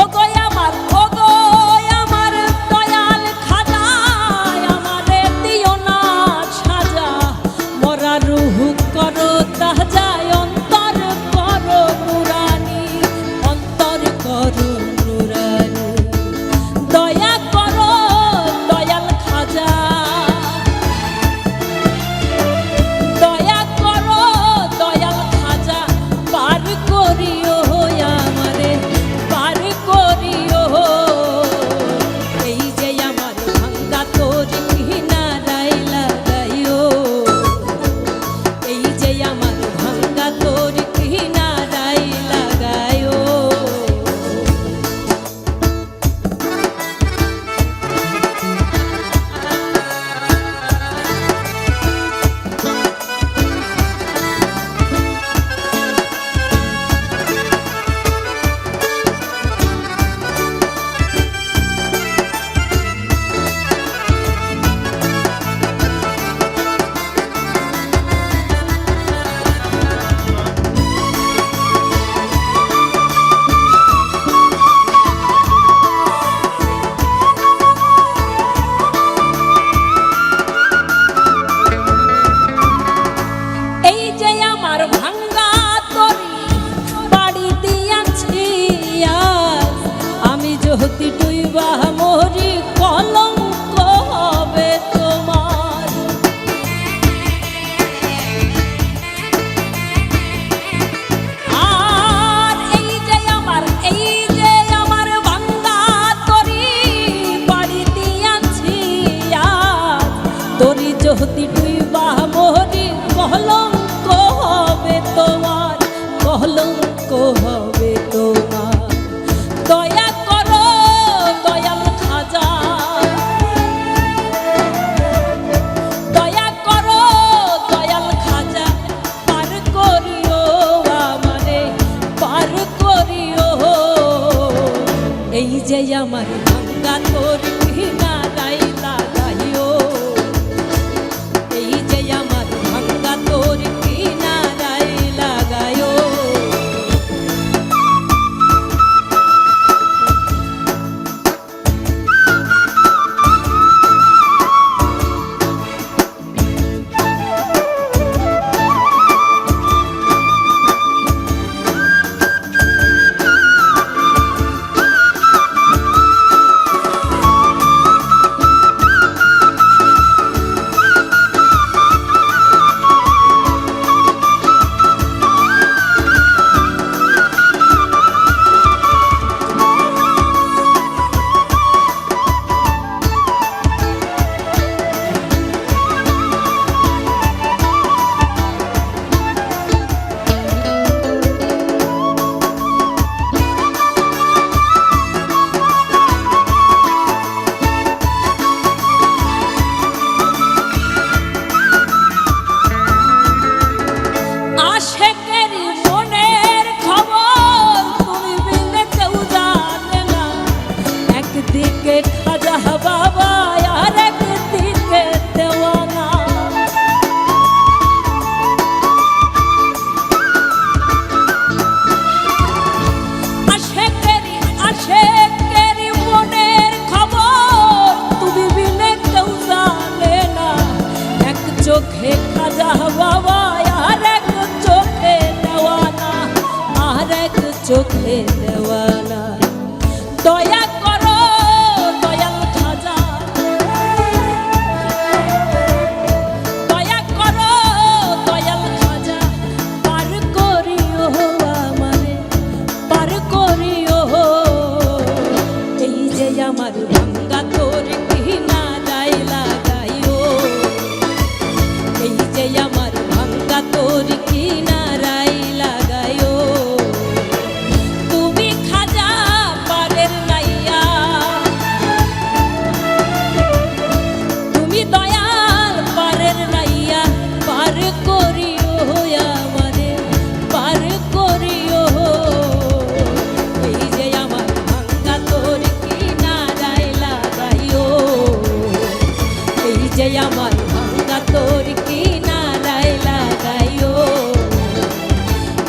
ও গো আমার দয়াল খাজা, আমারে দিও না সাজা, মোরা রুহ করো তাজা, অন্তর করো নুরানি, অন্তর করো নুরানি। দয়া করো দয়াল খাজা, দয়া করো দয়াল খাজা, পার করিও আমারে, পার করিও। এই যে আমার ভাঙ্গা তোর কিনারাই লাগাইও, এই যে আমার ভাঙ্গা তোর কিনারাই লাগাইও। এই যে আমার ভাঙ্গা তরি বাড়ি দিয়াছি আজ, আমি যদি ডুইবা মরি কলঙ্ক হবে তোমার। আর এই যে আমার ভাঙ্গা তরি বাড়ি দিয়াছি আজ, তরি যদি ডুইবা মরি কলঙ্ক হবে তোমার, কলঙ্ক হবে তোমার। দয়া করো দয়াল খাজা, দয়া করো দয়াল খাজা, পার করিও আমারে, পার করিও। এই যে আমার ভাঙ্গা তোর কিনারাই লাগাইও, এই যে আমার ভাঙ্গা তোর কিনারাই লাগাইও। চোখে দেওয়ানা। দয়া করো দয়াল খাজা, দয়া করো দয়াল খাজা, পার করিও আমারে, পার করিও। এই যে আমার ভাঙ্গা তোর কিনারায় লাগাইও, এই যে আমার ভাঙ্গা তোর কিনারায় লাগাইও। তুমি খাজা পারের নাইয়া, তুমি দয়াল পারের নাইয়া, পার করিও আমারে, পার করিও। এই যে আমার ভাঙ্গা তোর কিনারায় লাগাইও, এই যে আমার ভাঙ্গা তোর কিনারায় লাগাইও,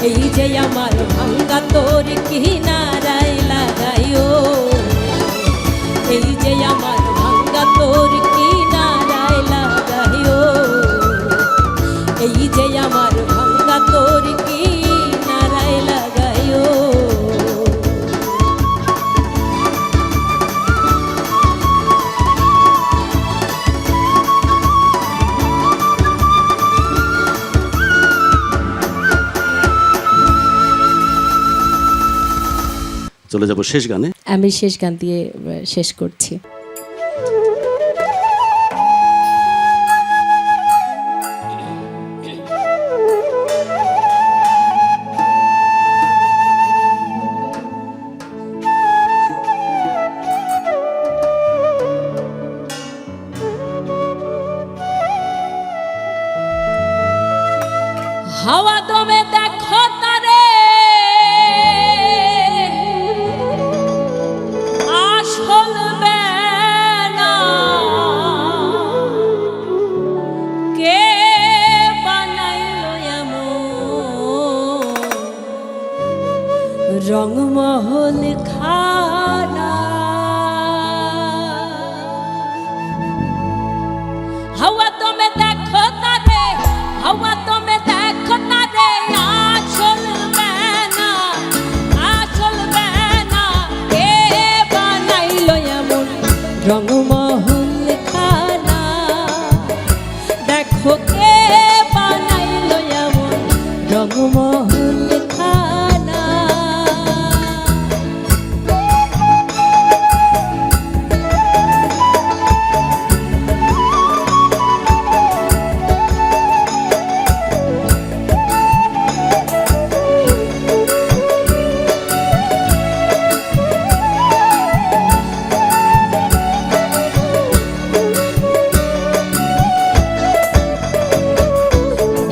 এই যে আমার ভাঙ্গা তোর কিনারায় লাগাইও, এই যে আমার ভাঙ্গা তোর কিনারায় লাগাইও, এই যে আমার ভাঙ্গা তোর কিনারায় লাগাইও। চলে যাব শেষ গানে। আমি শেষ গান দিয়ে শেষ করছি। হাওয়া দমে দেখো তারে, আসল বেনা কে বানাইলো এমন রংমহল খানা। হাওয়া দমে দেখো তারে, হাওয়া দমে দেখো তারে, আসল বেনা, আসল বেনা কে বানাইলো এমন রংমহল খানা। দেখো কে বানাইলো এমন রংমহল খানা।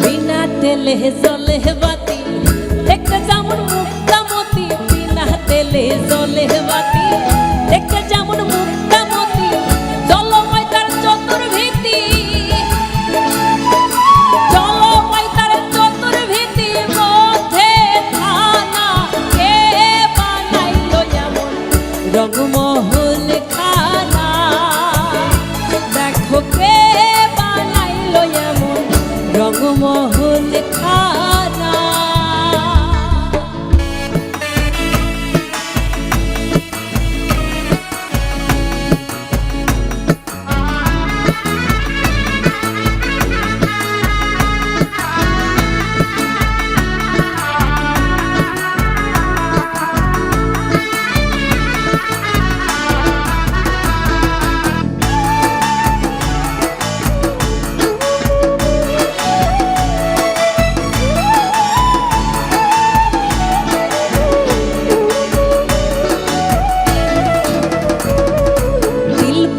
বিনা তেলে জলে বাতি, দেখতে যেমন মুক্তামতি, বিনা তেলে জলে বাতি, দেখতে যেমন মুক্তামতি, জলময় তার চতুর্ভীতি, জলময় তার চতুর্ভীতি, মধ্যে থানা কে বানাইলো এমন রংমহল খানা। দেখো কে বানাইলো এমন রংমহল খানা।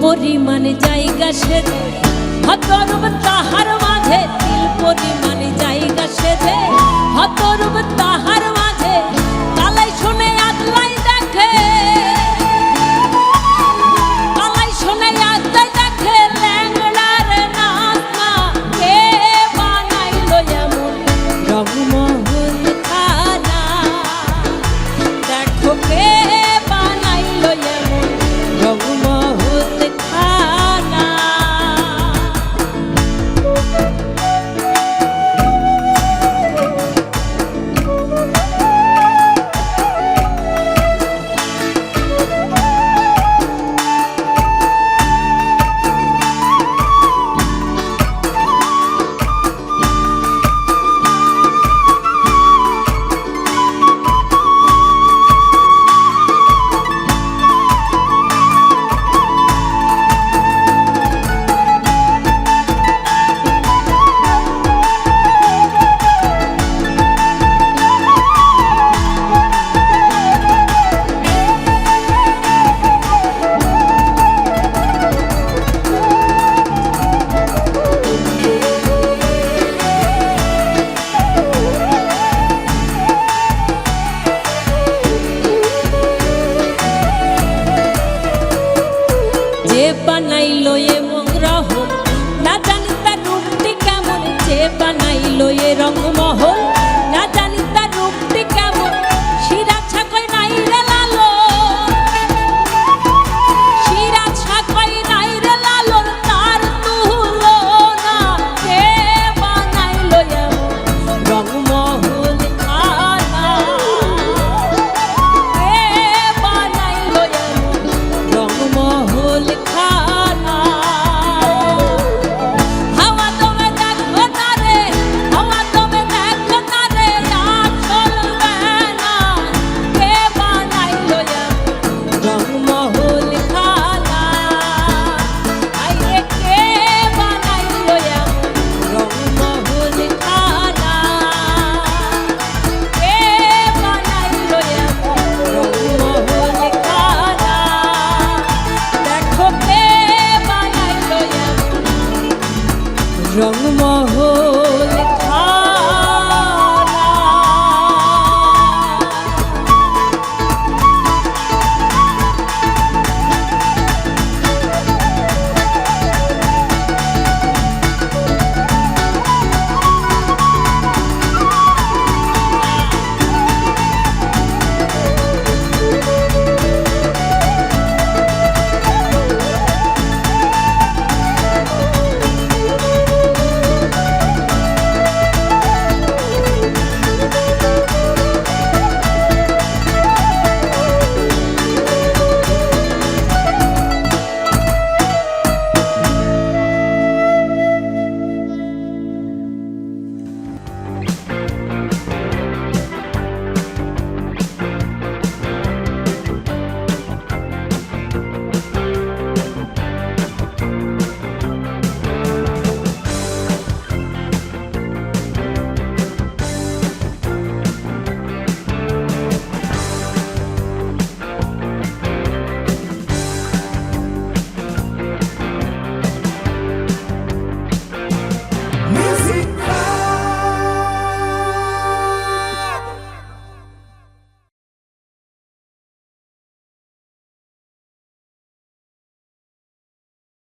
পরিমাণ জায়গা সেজে হতরূপ তাহার মাঝে, তিল পরিমাণ জায়গা সেজে হতরূপ তাহার মাঝে, কালাই শুনে আদলাই দেখে, কালাই শুনে আদলাই দেখে, ল্যাংড়ার নাচ না কে বানাইলো এমন রংমহল খানা। দেখো কে বানাইলো এমন রংমহল খানা। বানাইলো এ মংরহল না জানি তার রূপটি কেমন যে বানাইলো এ রংমহল